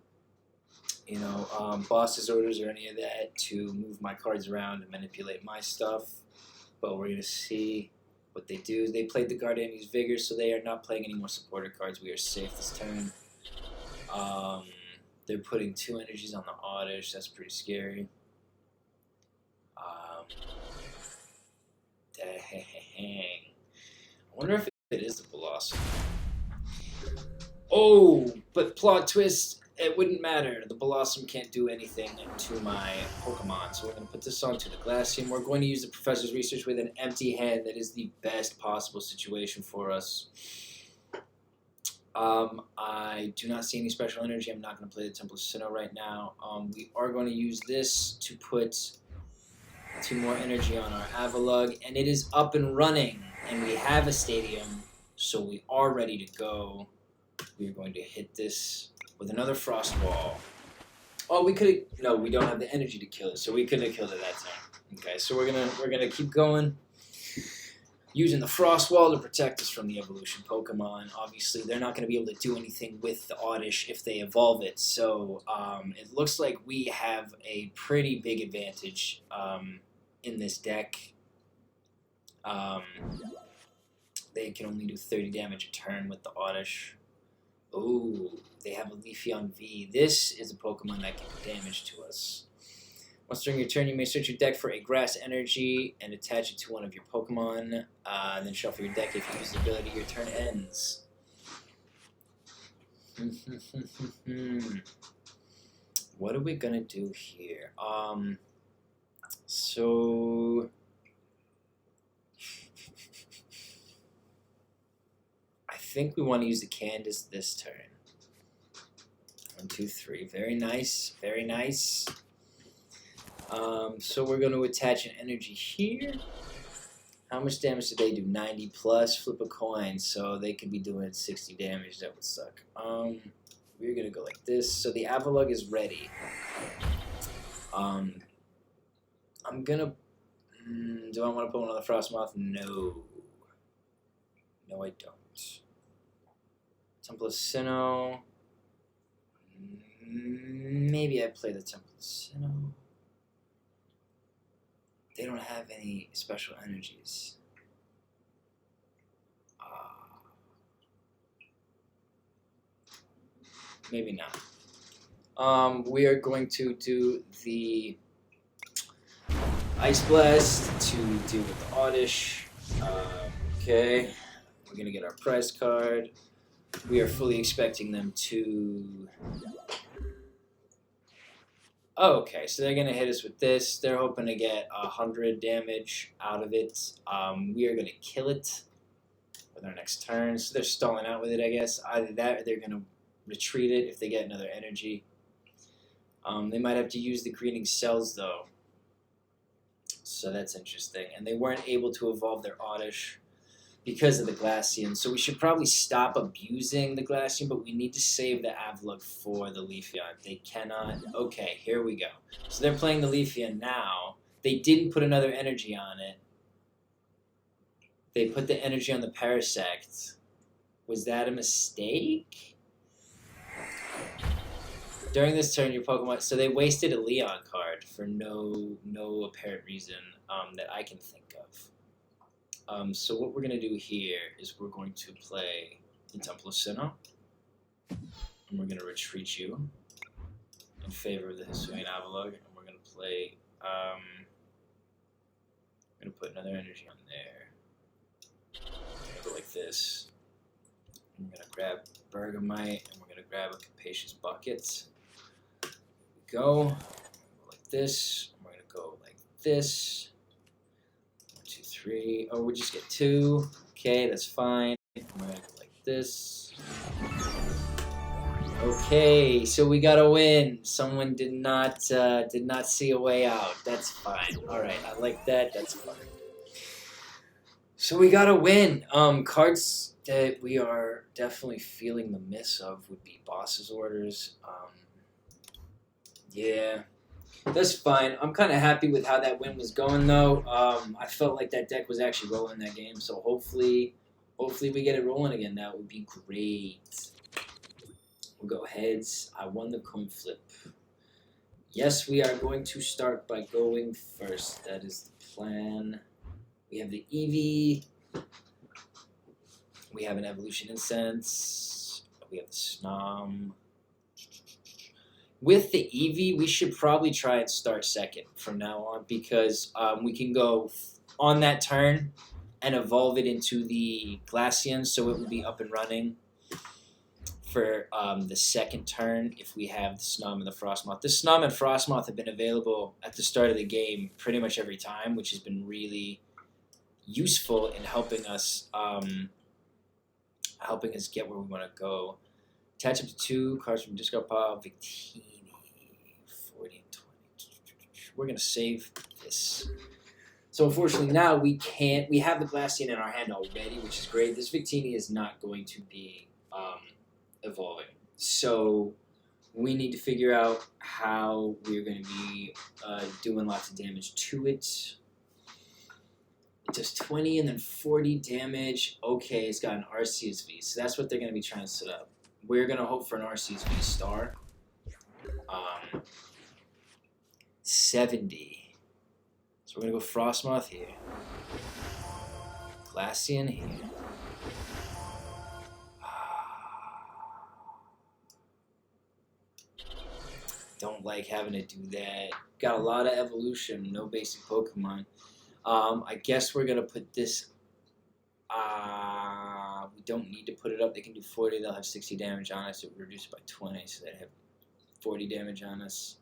A: You know, boss's orders or any of that to move my cards around and manipulate my stuff. But we're going to see what they do. They played the Guardian's Vigor, so they are not playing any more supporter cards. We are safe this turn. They're putting 2 energies on the Oddish. That's pretty scary. Dang. I wonder if it is the Blossom. Oh, but plot twist. It wouldn't matter. The Blossom can't do anything to my Pokemon. So we're going to put this onto the Glaceon. We're going to use the Professor's Research with an empty hand. That is the best possible situation for us. I do not see any special energy. I'm not going to play the Temple of Sinnoh right now. We are going to use this to put 2 more energy on our Avalugg. And it is up and running. And we have a stadium. So we are ready to go. We are going to hit this with another Frost Wall. Oh, we could have. No, we don't have the energy to kill it, so we couldn't have killed it that time. Okay, so we're gonna keep going, using the Frost Wall to protect us from the evolution Pokemon. Obviously, they're not gonna be able to do anything with the Oddish if they evolve it. So it looks like we have a pretty big advantage in this deck. They can only do 30 damage a turn with the Oddish. Oh, they have a Leafeon V. This is a Pokemon that can do damage to us. Once during your turn, you may search your deck for a Grass Energy and attach it to one of your Pokemon. And then shuffle your deck. If you use the ability, your turn ends. What are we gonna do here? So I think we want to use the Candice this turn. 1, 2, 3. Very nice. Very nice. So we're going to attach an energy here. How much damage do they do? 90 plus. Flip a coin. So they could be doing 60 damage. That would suck. We're going to go like this. So the Avalugg is ready. I'm gonna... do I want to put one on the Frosmoth? No. No, I don't. Temple of Sinnoh. Maybe I play the Temple of Sinnoh. They don't have any special energies. Maybe not. We are going to do the Ice Blast to deal with the Oddish. Okay. We're going to get our prize card. We are fully expecting them to... Oh, okay, so they're going to hit us with this. They're hoping to get 100 damage out of it. We are going to kill it with our next turn. So they're stalling out with it, I guess. Either that or they're going to retreat it if they get another energy. They might have to use the greening cells, though. So that's interesting. And they weren't able to evolve their Oddish because of the Glaceon. So we should probably stop abusing the Glaceon, but we need to save the Avalugg for the Leafeon. They cannot... Okay, here we go. So they're playing the Leafeon now. They didn't put another energy on it. They put the energy on the Parasect. Was that a mistake? During this turn, your Pokemon... So they wasted a Leon card for no apparent reason that I can think of. So what we're going to do here is we're going to play the Temple of Sinnoh. And we're going to retreat you in favor of the Hisuian Avalugg. And we're going to play... I'm going to put another energy on there. I'm going to go like this. And we're going to grab Bergmite. And we're going to grab a Capacious Bucket. Go like this. We're going to go like this. 1, 2, 3. Oh, we just get 2. Okay, that's fine. We're going to go like this. Okay, so we got a win. Someone did not see a way out. That's fine. All right, I like that. That's fine. So we got a win. Cards that we are definitely feeling the miss of would be Boss's Orders. Yeah, that's fine. I'm kind of happy with how that win was going, though. I felt like that deck was actually rolling that game, so hopefully we get it rolling again. That would be great. We'll go heads. I won the coin flip. Yes, we are going to start by going first. That is the plan. We have the Eevee. We have an Evolution Incense. We have the Snom. With the Eevee, we should probably try and start second from now on because we can go on that turn and evolve it into the Glaceon, so it will be up and running for the second turn if we have the Snom and the Frosmoth. The Snom and Frosmoth have been available at the start of the game pretty much every time, which has been really useful in helping us get where we want to go. Attach up to 2 cards from discard pile. Victini, 40 and 20. We're gonna save this. So unfortunately now we can't. We have the Glaceon in our hand already, which is great. This Victini is not going to be evolving. So we need to figure out how we're going to be doing lots of damage to it. It does 20 and then 40 damage. Okay, it's got an RCSV, so that's what they're going to be trying to set up. We're going to hope for an RCSV star. 70. So we're going to go Frosmoth here. Glaceon here. Don't like having to do that. Got a lot of evolution, no basic Pokemon. I guess we're going to put this... we don't need to put it up. They can do 40. They'll have 60 damage on us. It would reduce it by 20, so they'd have 40 damage on us.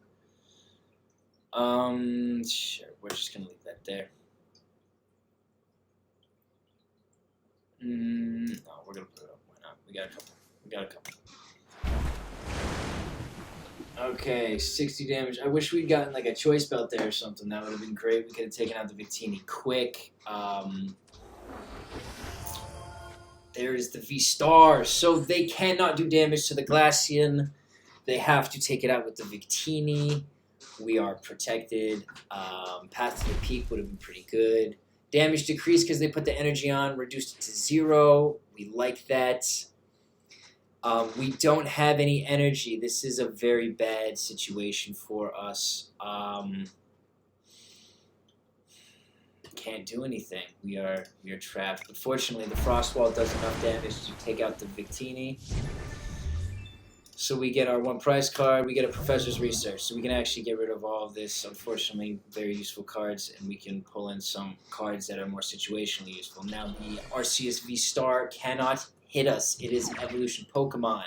A: Sure. We're just going to leave that there. No, we're going to put it up. Why not? We got a couple. Okay, 60 damage. I wish we'd gotten like a choice belt there or something. That would have been great. We could have taken out the Victini quick. There's the V-Star. So they cannot do damage to the Glaceon. They have to take it out with the Victini. We are protected. Path to the Peak would have been pretty good. Damage decreased because they put the energy on, reduced it to 0. We like that. We don't have any energy. This is a very bad situation for us. Can't do anything. We are trapped. But fortunately, the Frost Wall does enough damage to take out the Victini. So we get our 1 prize card. We get a Professor's Research. So we can actually get rid of all of this, unfortunately, very useful cards, and we can pull in some cards that are more situationally useful. Now, the Arceus V-Star cannot hit us. It is an evolution Pokemon.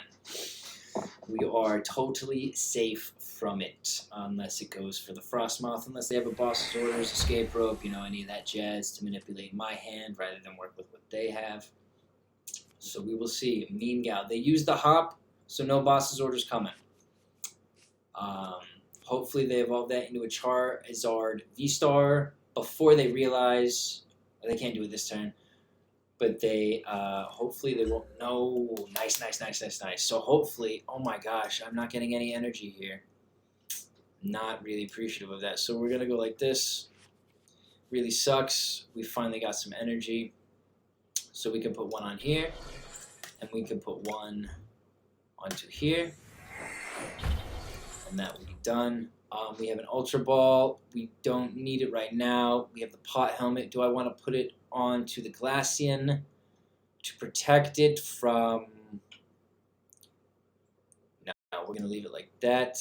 A: We are totally safe from it, unless it goes for the Frosmoth, unless they have a Boss's Orders, Escape Rope, you know, any of that jazz to manipulate my hand rather than work with what they have. So we will see. Mean Gal. They use the Hop, so no Boss's Orders coming. Hopefully they evolve that into a Charizard V-Star before they realize... They can't do it this turn. But they, hopefully they won't... No, nice. So hopefully... Oh my gosh, I'm not getting any energy here. Not really appreciative of that. So we're going to go like this. Really sucks. We finally got some energy. So we can put 1 on here. And we can put 1... onto here, and that will be done. We have an Ultra Ball. We don't need it right now. We have the Pot Helmet. Do I want to put it onto the Glaceon to protect it from... No, we're going to leave it like that.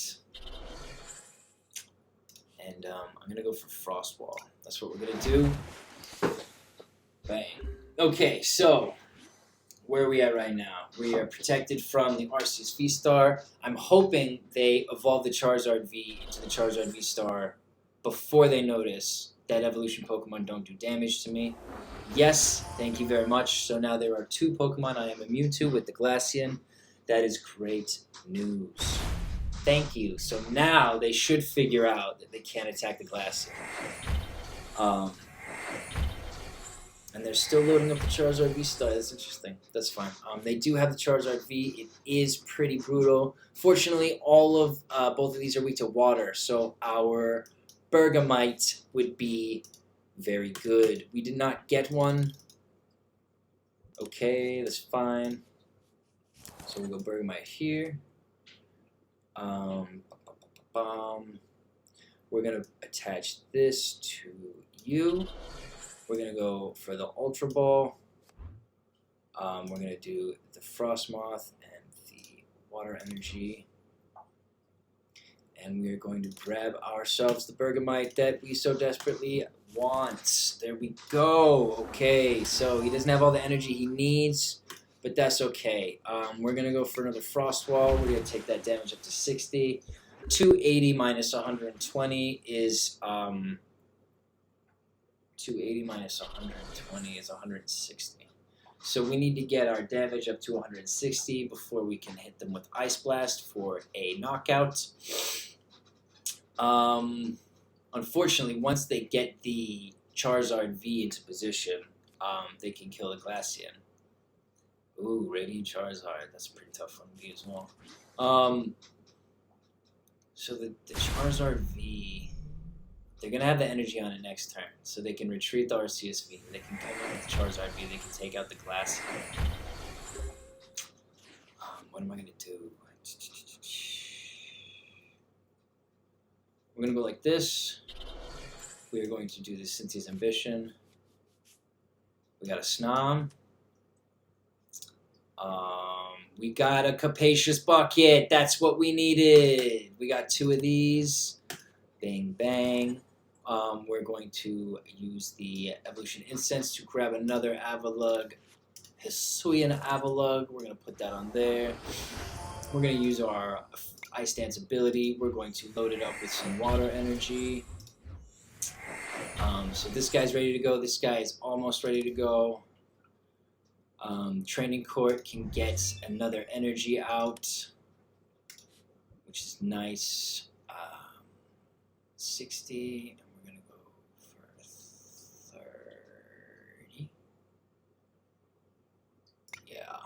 A: And I'm going to go for Frost Wall. That's what we're going to do. Bang. Okay, so... where are we at right now? We are protected from the Arceus V-Star. I'm hoping they evolve the Charizard V into the Charizard V-Star before they notice that evolution Pokemon don't do damage to me. Yes, thank you very much. So now there are 2 Pokemon I am immune to with the Glaceon. That is great news. Thank you. So now they should figure out that they can't attack the Glaceon. And they're still loading up the Charizard V-Star. That's interesting. That's fine. They do have the Charizard V. It is pretty brutal. Fortunately, all of both of these are weak to water, so our Bergmite would be very good. We did not get one. Okay, that's fine. So we'll go Bergmite here. We're going to attach this to you. We're going to go for the Ultra Ball. We're going to do the Frosmoth and the Water Energy. And we're going to grab ourselves the Bergmite that we so desperately want. There we go. Okay, so he doesn't have all the energy he needs, but that's okay. We're going to go for another Frost Wall. We're going to take that damage up to 60. 280 minus 120 is... 280 minus 120 is 160. So we need to get our damage up to 160 before we can hit them with Ice Blast for a knockout. Unfortunately, once they get the Charizard V into position, they can kill the Glaceon. Ooh, Radiant Charizard. That's a pretty tough one to beat as well. So the Charizard V... They're going to have the energy on it next turn, so they can retreat the Arceus V. They can come in with the Charizard V. They can take out the Glaceon. What am I going to do? We're going to go like this. We are going to do the Cynthia's Ambition. We got a Snom. We got a Capacious Bucket. That's what we needed. We got 2 of these. Bang, bang. We're going to use the Evolution Incense to grab another Avalugg, Hisuian Avalugg. We're going to put that on there. We're going to use our Ice Dance ability. We're going to load it up with some Water Energy. So this guy's ready to go. This guy is almost ready to go. Training Court can get another energy out, which is nice. 60, and we're going to go for 30. Yeah.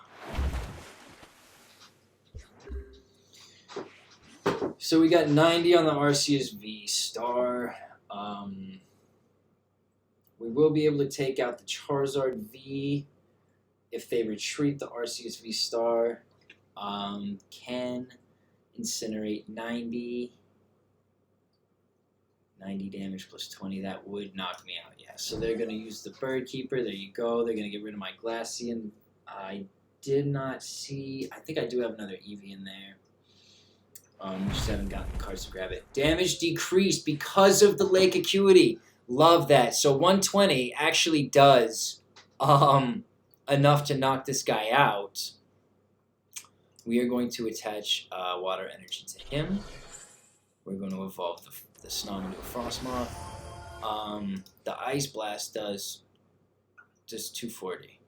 A: So we got 90 on the Arceus V. V-Star. We will be able to take out the Charizard V if they retreat the Arceus V-Star. Can incinerate 90 damage plus 20. That would knock me out, yeah. So they're going to use the Birdkeeper. There you go. They're going to get rid of my Glaceon. I did not see... I think I do have another Eevee in there. Just haven't gotten the cards to grab it. Damage decreased because of the Lake Acuity. Love that. So 120 actually does enough to knock this guy out. We are going to attach water energy to him. We're going to evolve the Snom into a Frosmoth. The Ice Blast does just 240.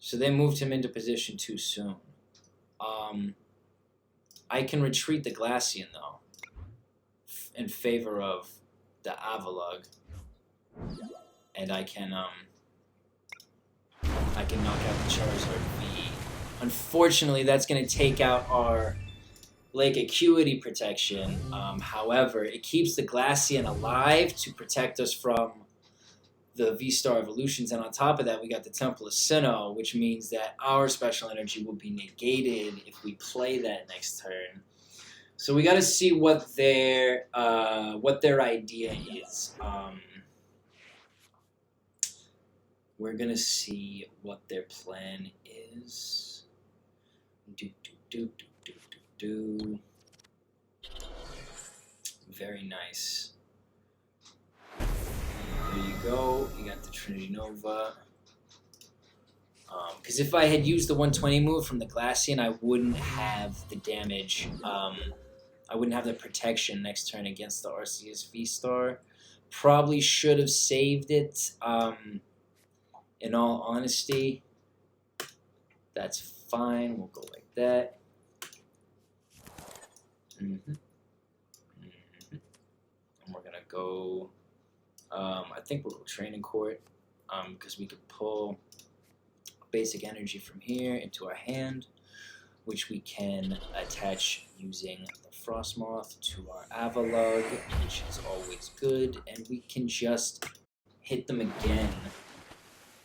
A: So they moved him into position too soon. I can retreat the Glaceon, though, in favor of the Avalugg. And I can knock out the Charizard V. Unfortunately, that's going to take out our Lake Acuity protection. However, it keeps the Glaceon alive to protect us from the V-Star evolutions, and on top of that, we got the Temple of Sinnoh, which means that our special energy will be negated if we play that next turn. So we got to see what their idea is. We're gonna see what their plan is. Very nice. There you go. You got the Trinity Nova. Because if I had used the 120 move from the Glaceon, I wouldn't have the damage. I wouldn't have the protection next turn against the Arceus V-Star. Probably should have saved it. In all honesty, that's fine. We'll go like that. And we're gonna go. I think we'll go Training Court because we could pull basic energy from here into our hand, which we can attach using the Frosmoth to our Avalugg, which is always good, and we can just hit them again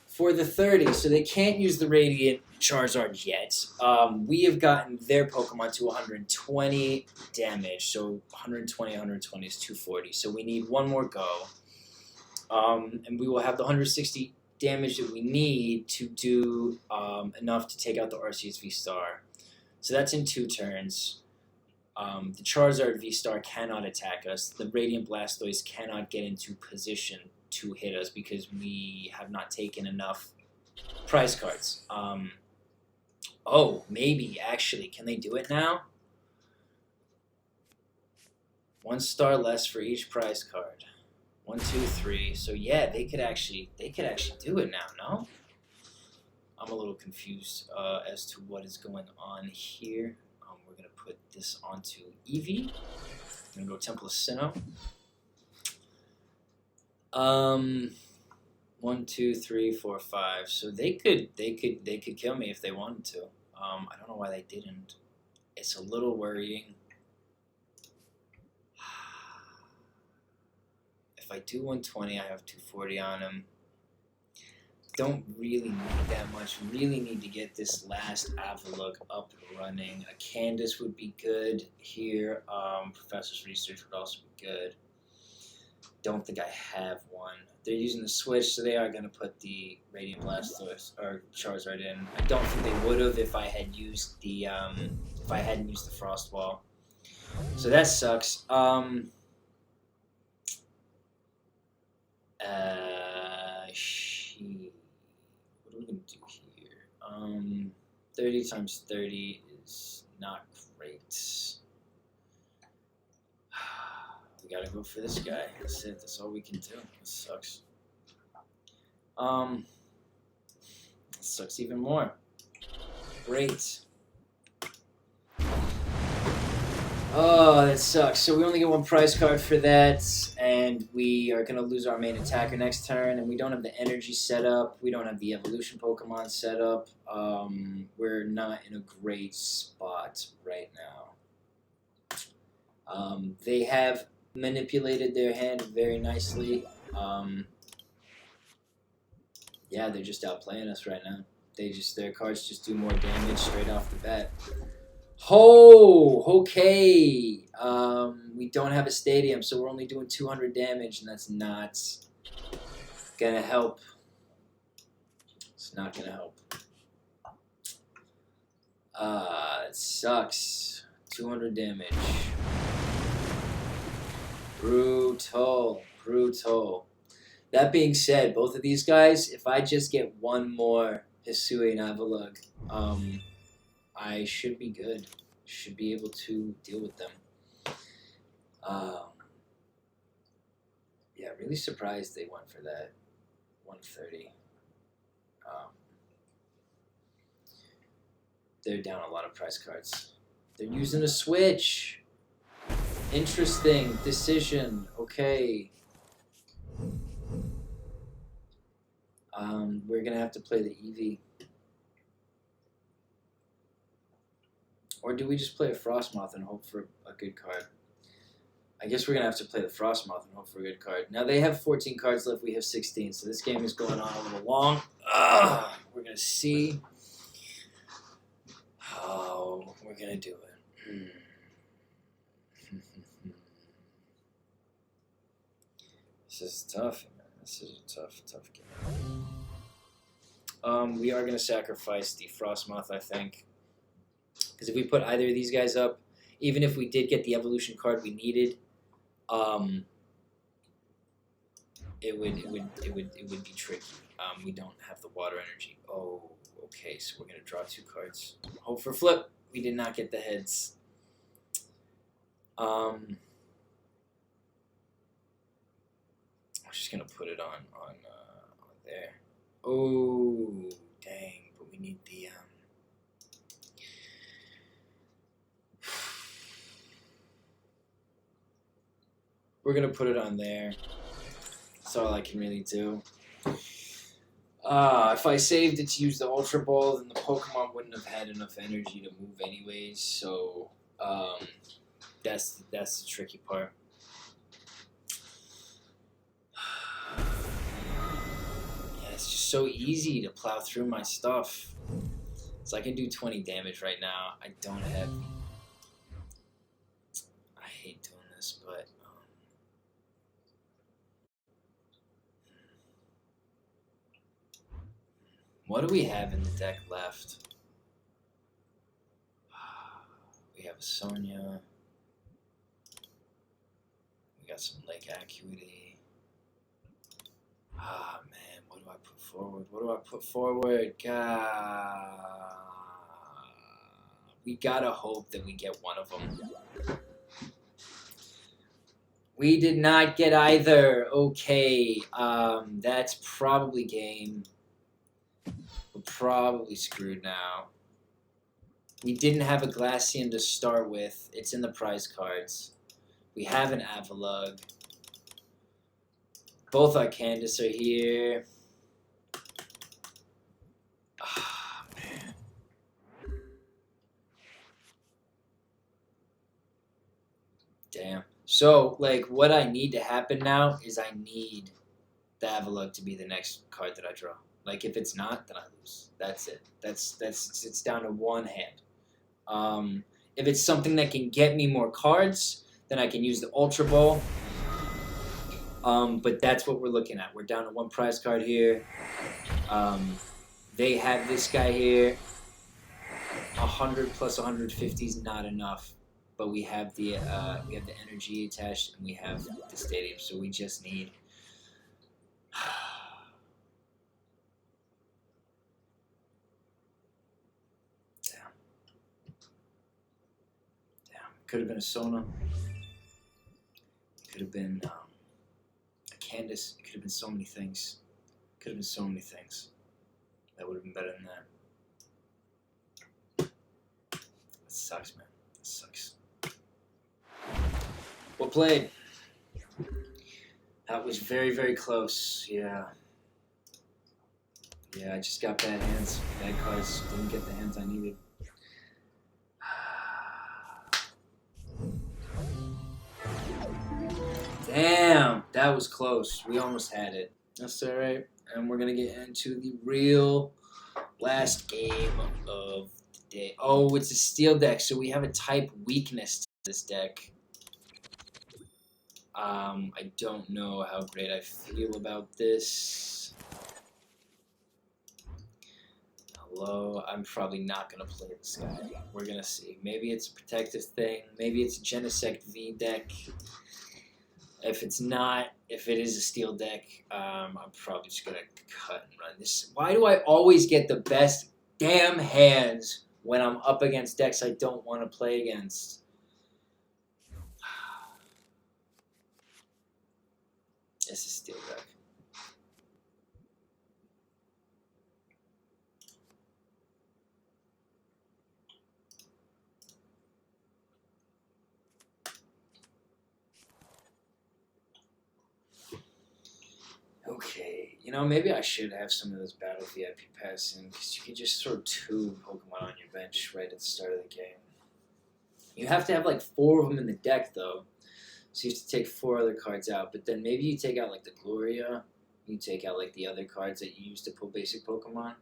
A: for the 30. So they can't use the Radiant Charizard yet. We have gotten their Pokemon to 120 damage, so 120 is 240. So we need one more go, and we will have the 160 damage that we need to do enough to take out the Arceus V-Star. So that's in 2 turns. The Charizard V-Star cannot attack us. The Radiant Blastoise cannot get into position to hit us because we have not taken enough prize cards. Oh, maybe, actually. Can they do it now? 1 star less for each prize card. 1, 2, 3. So yeah, they could actually do it now, no? I'm a little confused as to what is going on here. We're going to put this onto Eevee. I'm going to go Temple of Sinnoh. 1, 2, 3, 4, 5. So they could kill me if they wanted to. I don't know why they didn't. It's a little worrying. If I do 120, I have 240 on him. Don't really need that much. Really need to get this last Avalugg up and running. A Candice would be good here. Professor's Research would also be good. Don't think I have one. They're using the switch, so they are going to put the Radiant Blastoise or Charizard in. I don't think they would have if I had used the if I hadn't used the Frost Wall. So that sucks. What are we going to do here? 30 times 30 is not great. We gotta go for this guy. That's it. That's all we can do. This sucks. This sucks even more. Great. Oh, that sucks. So we only get 1 prize card for that, and we are gonna lose our main attacker next turn, and we don't have the energy set up. We don't have the evolution Pokemon set up. We're not in a great spot right now. They have manipulated their hand very nicely. Yeah, they're just outplaying us right now. Their cards just do more damage straight off the bat. Oh, okay. We don't have a stadium, so we're only doing 200 damage, and that's not gonna help. It's not gonna help. It sucks. 200 damage. Brutal. Brutal. That being said, both of these guys, if I just get one more Hisuian Avalugg, I should be good. Should be able to deal with them. Yeah, really surprised they went for that 130. They're down a lot of prize cards. They're using a switch. Interesting decision. Okay. We're gonna have to play the Eevee. Or do we just play a Frosmoth and hope for a good card? I guess we're gonna have to play the Frosmoth and hope for a good card. Now they have 14 cards left, we have 16, so this game is going on a little long. We're gonna see how we're gonna do it. This is tough, man. This is a tough game. We are gonna sacrifice the Frosmoth, I think. Because if we put either of these guys up, even if we did get the evolution card we needed, it would be tricky. We don't have the water energy. Oh, okay. So we're gonna draw 2 cards. Hope for flip. We did not get the heads. I'm just gonna put it on there. Oh, dang! But we need the We're gonna put it on there. That's all I can really do. If I saved it to use the Ultra Ball, then the Pokemon wouldn't have had enough energy to move anyways. So that's the tricky part. Yeah, it's just so easy to plow through my stuff. So I can do 20 damage right now. I don't have. I hate doing this, but. What do we have in the deck left? We have a Sonia. We got some Lake Acuity. Man, what do I put forward? What do I put forward? God. We gotta hope that we get one of them. We did not get either. Okay, that's probably game. We're probably screwed now. We didn't have a Glaceon to start with. It's in the prize cards. We have an Avalugg. Both our Candice are here. Ah, man. Damn. So, like, what I need to happen now is I need the Avalugg to be the next card that I draw. Like, if it's not, then I lose. That's it. It's down to one hand. If it's something that can get me more cards, then I can use the Ultra Ball. But that's what we're looking at. We're down to 1 prize card here. They have this guy here. 100 plus 150 is not enough. But we have the energy attached, and we have the stadium. So we just need. Could have been a Snom. Could have been a Candice. It could have been so many things. Could have been so many things. That would have been better than that. That sucks, man. That sucks. Well played. That was very, very close. Yeah. Yeah, I just got bad hands. Bad cards. Didn't get the hands I needed. That was close. We almost had it. That's alright. And we're going to get into the real last game of the day. Oh, it's a steel deck, so we have a type weakness to this deck. I don't know how great I feel about this. Hello, I'm probably not going to play this guy. We're going to see. Maybe it's a protective thing. Maybe it's a Genesect V deck. If it's not, if it is a steel deck, I'm probably just going to cut and run this. Why do I always get the best damn hands when I'm up against decks I don't want to play against? It's a steel deck. Okay, you know, maybe I should have some of those Battle VIP pass in, because you can just throw 2 Pokemon on your bench right at the start of the game. You have to have like 4 of them in the deck, though. So you have to take 4 other cards out, but then maybe you take out like the Gloria, you take out like the other cards that you use to pull basic Pokemon.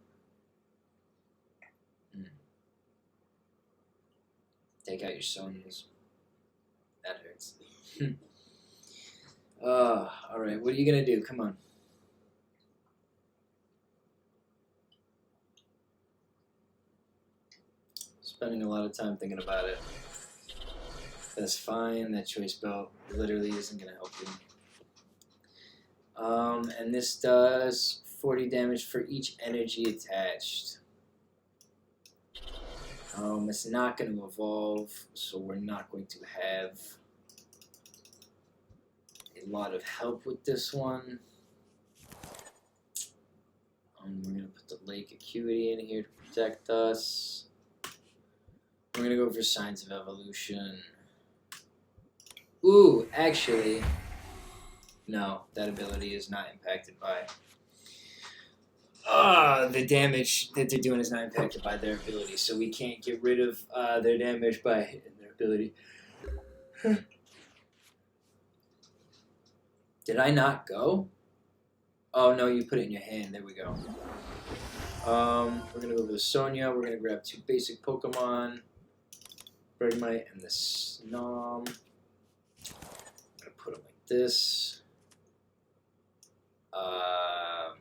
A: Take out your Sonias. That hurts. Alright, what are you gonna do? Come on. Spending a lot of time thinking about it. That's fine. That choice belt literally isn't going to help you. And this does 40 damage for each energy attached. It's not going to evolve, so we're not going to have a lot of help with this one. We're going to put the Lake Acuity in here to protect us. We're going to go for Signs of Evolution. Ooh, actually, no, that ability is not impacted by... the damage that they're doing is not impacted by their ability, so we can't get rid of their damage by hitting their ability. Did I not go? Oh, no, you put it in your hand. There we go. We're going to go over to Sonia. We're going to grab 2 basic Pokemon. Bergmite and the Snom. I'm going to put them like this. I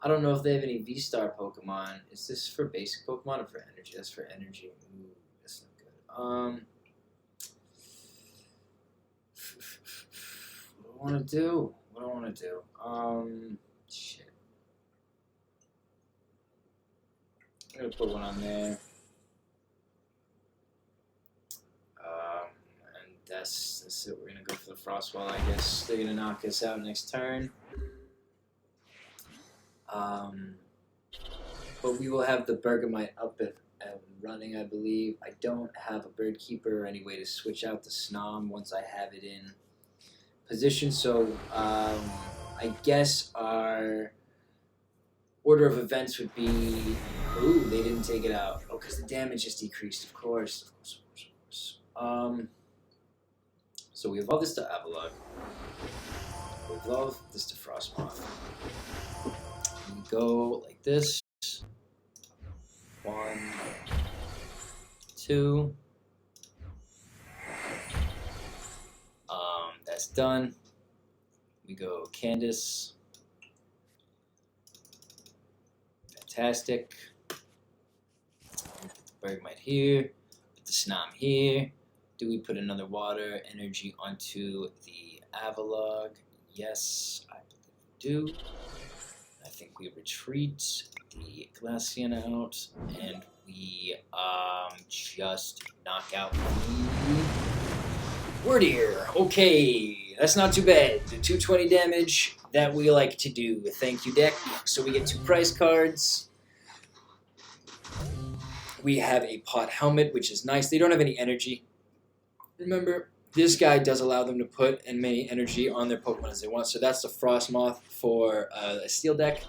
A: don't know if they have any V-Star Pokemon. Is this for basic Pokemon or for energy? That's for energy. Ooh, that's not good. What do I want to do? What do I want to do? Shit. I'm going to put one on there. And that's it. We're going to go for the Frostwall, I guess. They're going to knock us out next turn. But we will have the Bergmite up and running, I believe. I don't have a Birdkeeper or any way to switch out the Snom once I have it in position, so I guess our order of events would be... Ooh, they didn't take it out. Oh, because the damage is decreased, of course. So we evolve this to Avalugg. We evolve this to Frosmoth. We go like this. 1, 2. That's done. We go Candice. Fantastic. Put the Bergmite here. Put the Snom here. Do we put another water energy onto the Avalugg? Yes, I believe we do. I think we retreat the Glaceon out, and we just knock out the Wordier. Okay, that's not too bad. The 220 damage that we like to do. Thank you, deck. So we get 2 prize cards. We have a Pot Helmet, which is nice. They don't have any energy. Remember, this guy does allow them to put as many energy on their Pokemon as they want. So that's the Frosmoth for a Steel deck.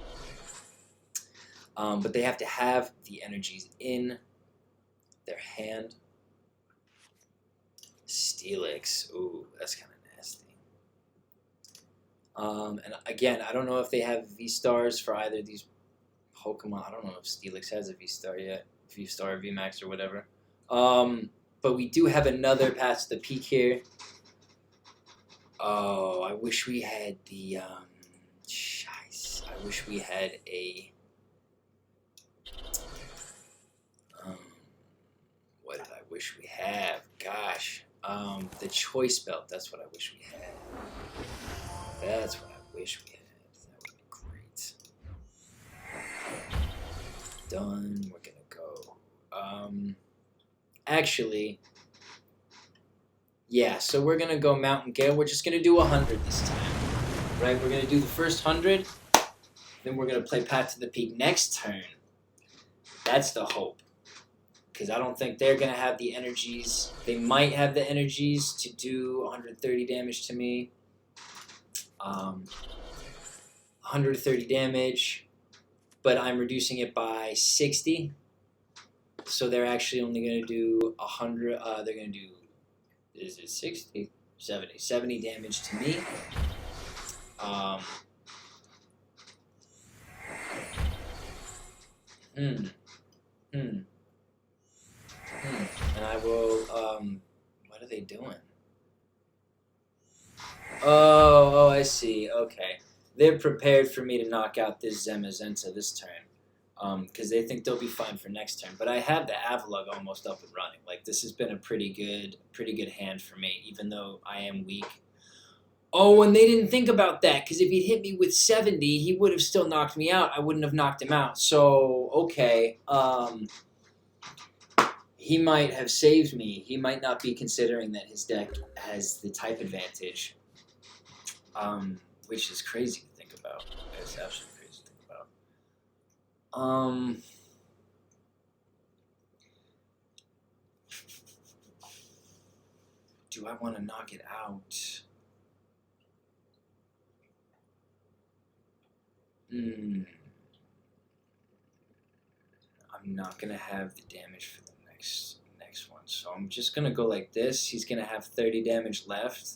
A: But they have to have the energies in their hand. Steelix. Ooh, that's kind of nasty. And again, I don't know if they have V-Stars for either of these Pokemon. I don't know if Steelix has a V-Star yet. V-Star, V-Max, or whatever. But we do have another Pass to the Peak here. Oh, I wish we had the... Scheiße. I wish we had a... what did I wish we have? Gosh. The Choice Belt. That's what I wish we had. That's what I wish we had. That would be great. Done. We're gonna go. Actually, yeah. So we're gonna go Mountain Gale. We're just gonna do 100 this time, right? We're gonna do the first 100. Then we're gonna play Path to the Peak next turn. That's the hope. Because I don't think they're going to have the energies. They might have the energies to do 130 damage to me. 130 damage, but I'm reducing it by 60. So they're actually only going to do 100. They're going to do, is it 60? 70. 70 damage to me. And I will, what are they doing? Oh, I see, okay. They're prepared for me to knock out this Zamazenta this turn. Because they think they'll be fine for next turn. But I have the Avalugg almost up and running. Like, this has been a pretty good hand for me, even though I am weak. Oh, and they didn't think about that, because if he'd hit me with 70, he would have still knocked me out. I wouldn't have knocked him out. So, okay, he might have saved me. He might not be considering that his deck has the type advantage, which is crazy to think about. It's absolutely crazy to think about. Do I want to knock it out? I'm not going to have the damage for the next one. So I'm just going to go like this. He's going to have 30 damage left.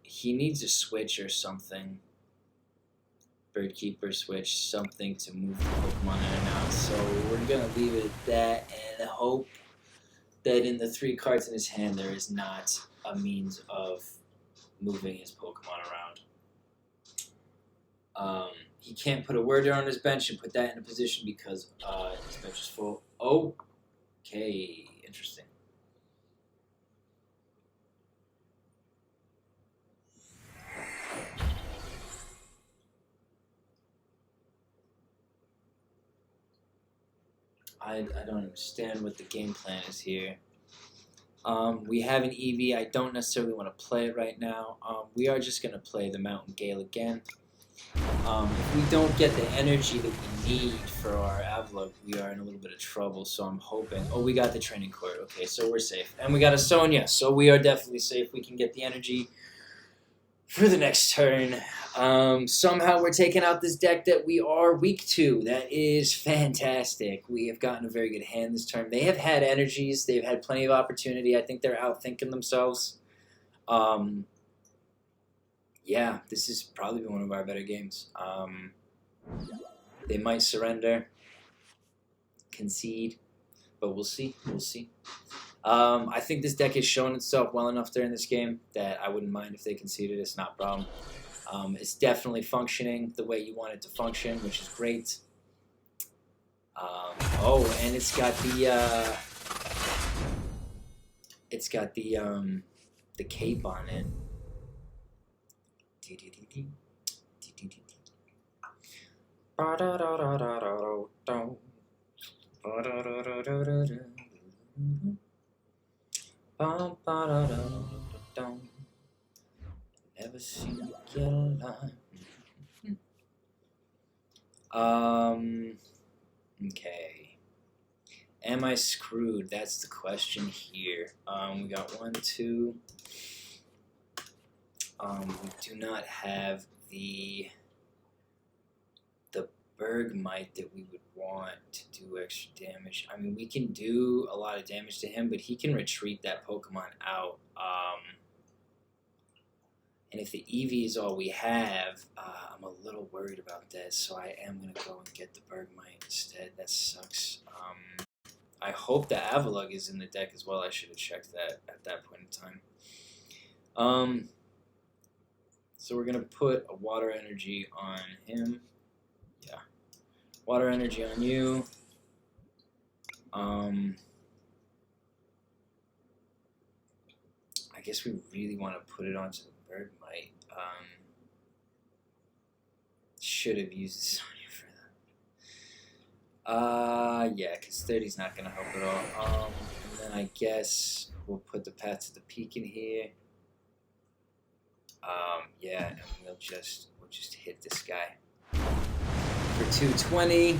A: He needs a switch or something. Birdkeeper switch, something to move the Pokemon in and out. So we're going to leave it at that and hope that in the 3 cards in his hand there is not a means of moving his Pokemon around. He can't put a Worder on his bench and put that in a position because his bench is full. Okay, interesting. I don't understand what the game plan is here. We have an Eevee. I don't necessarily want to play it right now. We are just going to play the Mountain Gale again. If we don't get the energy that we need for our Avalugg, we are in a little bit of trouble, so I'm hoping... Oh, we got the Training Court. Okay, so we're safe. And we got a Sonia, so we are definitely safe. We can get the energy for the next turn. Somehow we're taking out this deck that we are weak to. That is fantastic. We have gotten a very good hand this turn. They have had energies. They've had plenty of opportunity. I think they're outthinking themselves. Yeah, this has probably been one of our better games. They might surrender, concede, but we'll see. We'll see. I think this deck has shown itself well enough during this game that I wouldn't mind if they conceded. It's not a problem. It's definitely functioning the way you want it to function, which is great. Oh, and it's got the cape on it. Never seen you get alive. Okay. Am I screwed? That's the question here. We got 1, 2. We do not have the Bergmite that we would want to do extra damage. I mean, we can do a lot of damage to him, but he can retreat that Pokemon out. And if the Eevee is all we have, I'm a little worried about that, so I am going to go and get the Bergmite instead. That sucks. I hope the Avalugg is in the deck as well. I should have checked that at that point in time. So we're going to put a Water Energy on him. Yeah. Water Energy on you. I guess we really want to put it onto the Bergmite. Should have used Sonia for that. Yeah, because 30's not going to help at all. And then I guess we'll put the Path to the Peak in here. Yeah, and we'll just hit this guy for 220.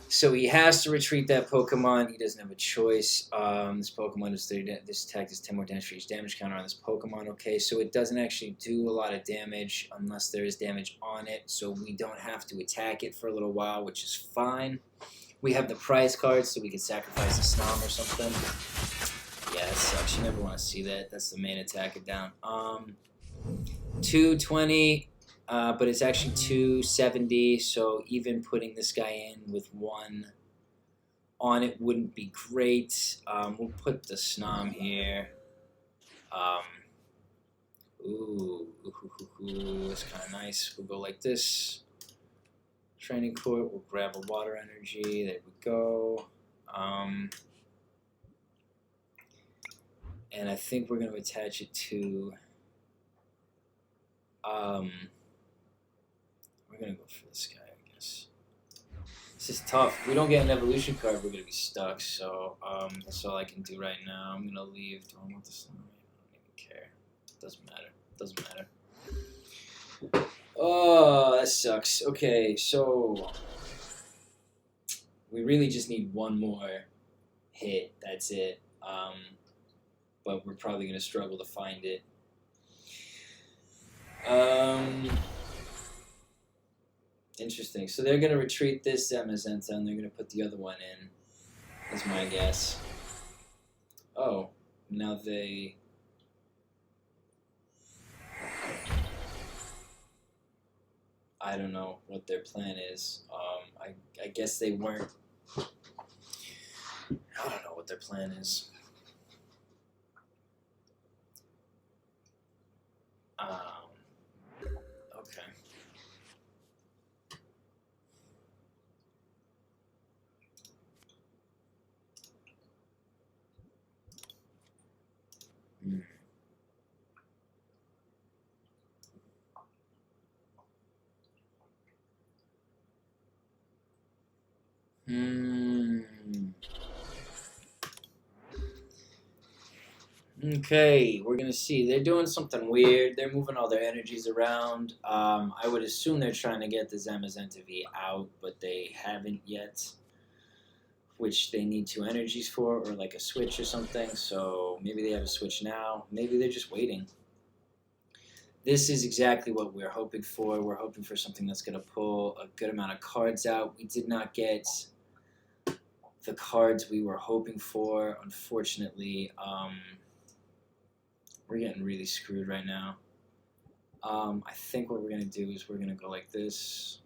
A: So he has to retreat that Pokemon. He doesn't have a choice. This Pokemon is 30. This attack does 10 more damage for each damage counter on this Pokemon. Okay, so it doesn't actually do a lot of damage unless there is damage on it. So we don't have to attack it for a little while, which is fine. We have the prize cards, so we can sacrifice a Snom or something. Yeah, that sucks. You never want to see that. That's the main attacker down. 220. But it's actually 270, so even putting this guy in with one on it wouldn't be great. We'll put the Snom here. That's kind of nice. We'll go like this. Training Court, we'll grab a Water Energy. There we go. And I think we're going to attach it to... we're going to go for this guy, I guess. This is tough. If we don't get an evolution card, we're going to be stuck. So that's all I can do right now. I'm going to leave. Do I want this? I don't even care. Doesn't matter. Doesn't matter. Oh, that sucks. Okay, so we really just need one more hit. That's it. But we're probably going to struggle to find it. Interesting. So they're going to retreat this Zamazenta and they're going to put the other one in. That's my guess. Oh, now they... I don't know what their plan is. I guess they weren't... I don't know what their plan is. Okay. Okay, we're gonna see. They're doing something weird. They're moving all their energies around. I would assume they're trying to get the Zamazenta V out, but they haven't yet. Which they need 2 energies for, or like a switch or something. So maybe they have a switch now. Maybe they're just waiting. This is exactly what we're hoping for. We're hoping for something that's gonna pull a good amount of cards out. We did not get the cards we were hoping for, unfortunately. We're getting really screwed right now. I think what we're going to do is we're going to go like this.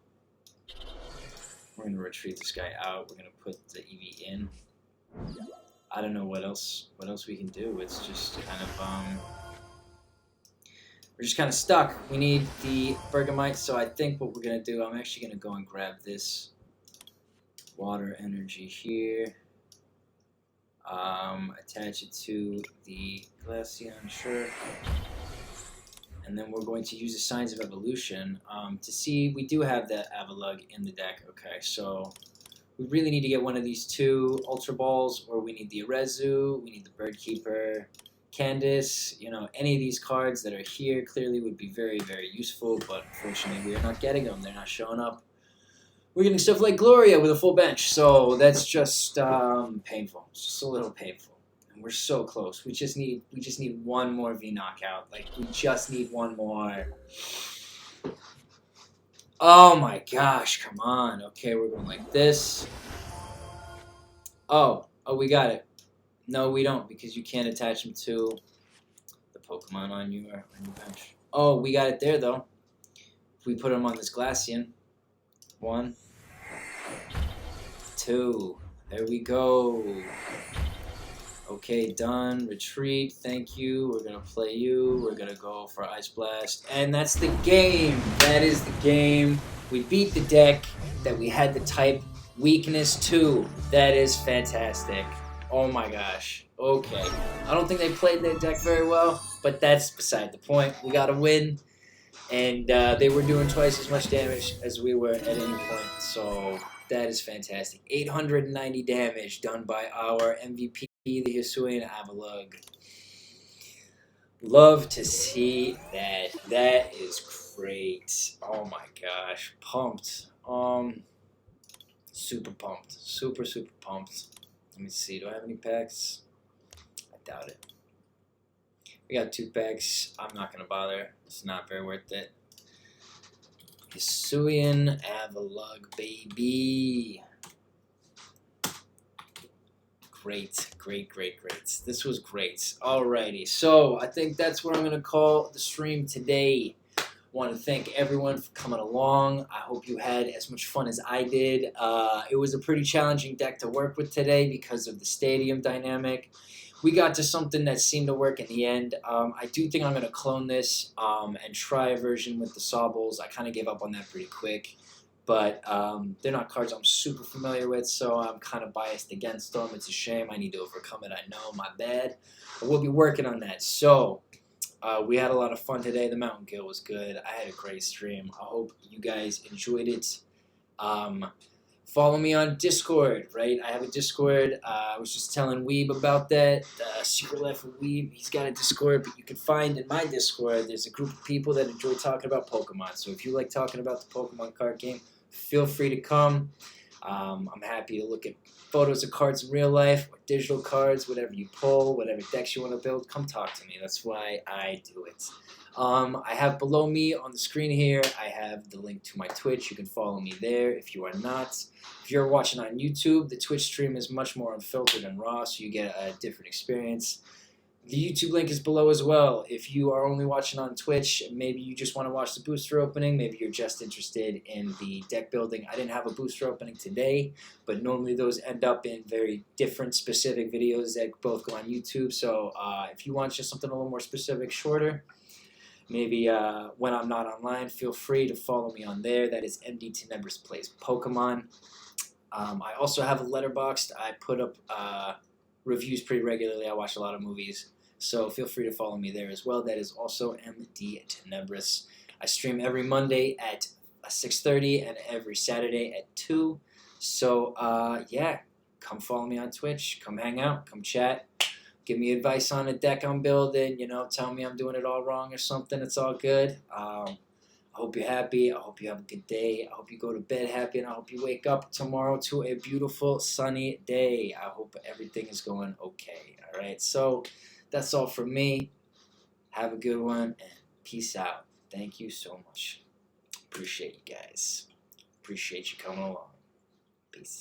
A: We're going to retreat this guy out. We're going to put the Eevee in. I don't know what else we can do. It's just kind of... we're just kind of stuck. We need the Bergmite, so I think what we're going to do... I'm actually going to go and grab this Water Energy here. Attach it to the Glaceon, sure. And then we're going to use the Signs of Evolution to see, we do have that Avalugg in the deck. Okay, so we really need to get one of these 2 Ultra Balls, or we need the Arezu, we need the Birdkeeper, Candice. You know, any of these cards that are here clearly would be very, very useful, but unfortunately we are not getting them. They're not showing up. We're getting stuff like Gloria with a full bench, so that's just painful. It's just a little painful, and we're so close. We just need one more V knockout. Like, we just need one more. Oh my gosh, come on. Okay, we're going like this. Oh, we got it. No, we don't, because you can't attach them to the Pokemon on your bench. Oh, we got it there, though. If we put them on this Glaceon. 1, 2. There we go. Okay, done. Retreat. Thank you. We're going to play you. We're going to go for Ice Blast. And that's the game. That is the game. We beat the deck that we had the type weakness to. That is fantastic. Oh my gosh. Okay. I don't think they played their deck very well, but that's beside the point. We got to win. And they were doing twice as much damage as we were at any point. So that is fantastic. 890 damage done by our MVP, the Hisuian Avalugg. Love to see that. That is great. Oh my gosh. Pumped. Super pumped. Super pumped. Let me see. Do I have any packs? I doubt it. We got 2 packs. I'm not going to bother. It's not very worth it. Hisuian Avalugg, baby. Great. This was great. Alrighty, so I think that's what I'm going to call the stream today. Want to thank everyone for coming along. I hope you had as much fun as I did. It was a pretty challenging deck to work with today because of the stadium dynamic. We got to something that seemed to work in the end. I do think I'm going to clone this and try a version with the Sawbles. I kind of gave up on that pretty quick. But they're not cards I'm super familiar with, so I'm kind of biased against them. It's a shame. I need to overcome it. I know, my bad. But we'll be working on that. So we had a lot of fun today. The Mountain Gale was good. I had a great stream. I hope you guys enjoyed it. Follow me on Discord, right? I have a Discord. I was just telling Weeb about that. Secret Life of Weeb. He's got a Discord, but you can find in my Discord, there's a group of people that enjoy talking about Pokemon. So if you like talking about the Pokemon card game, feel free to come. I'm happy to look at photos of cards in real life, or digital cards, whatever you pull, whatever decks you want to build. Come talk to me. That's why I do it. I have below me on the screen here, I have the link to my Twitch. You can follow me there if you are not. If you're watching on YouTube, the Twitch stream is much more unfiltered and raw, so you get a different experience. The YouTube link is below as well. If you are only watching on Twitch, maybe you just want to watch the booster opening, maybe you're just interested in the deck building. I didn't have a booster opening today, but normally those end up in very different specific videos that both go on YouTube. So if you want just something a little more specific, shorter, maybe when I'm not online, feel free to follow me on there. That is MDTenebris Plays Pokemon. I also have a Letterboxd. I put up reviews pretty regularly. I watch a lot of movies. So feel free to follow me there as well. That is also MDTenebris. I stream every Monday at 6:30 and every Saturday at 2. So, yeah, come follow me on Twitch. Come hang out. Come chat. Give me advice on a deck I'm building. You know, tell me I'm doing it all wrong or something. It's all good. I hope you're happy. I hope you have a good day. I hope you go to bed happy, and I hope you wake up tomorrow to a beautiful sunny day. I hope everything is going okay. All right, so that's all from me. Have a good one, and peace out. Thank you so much. Appreciate you guys. Appreciate you coming along. Peace.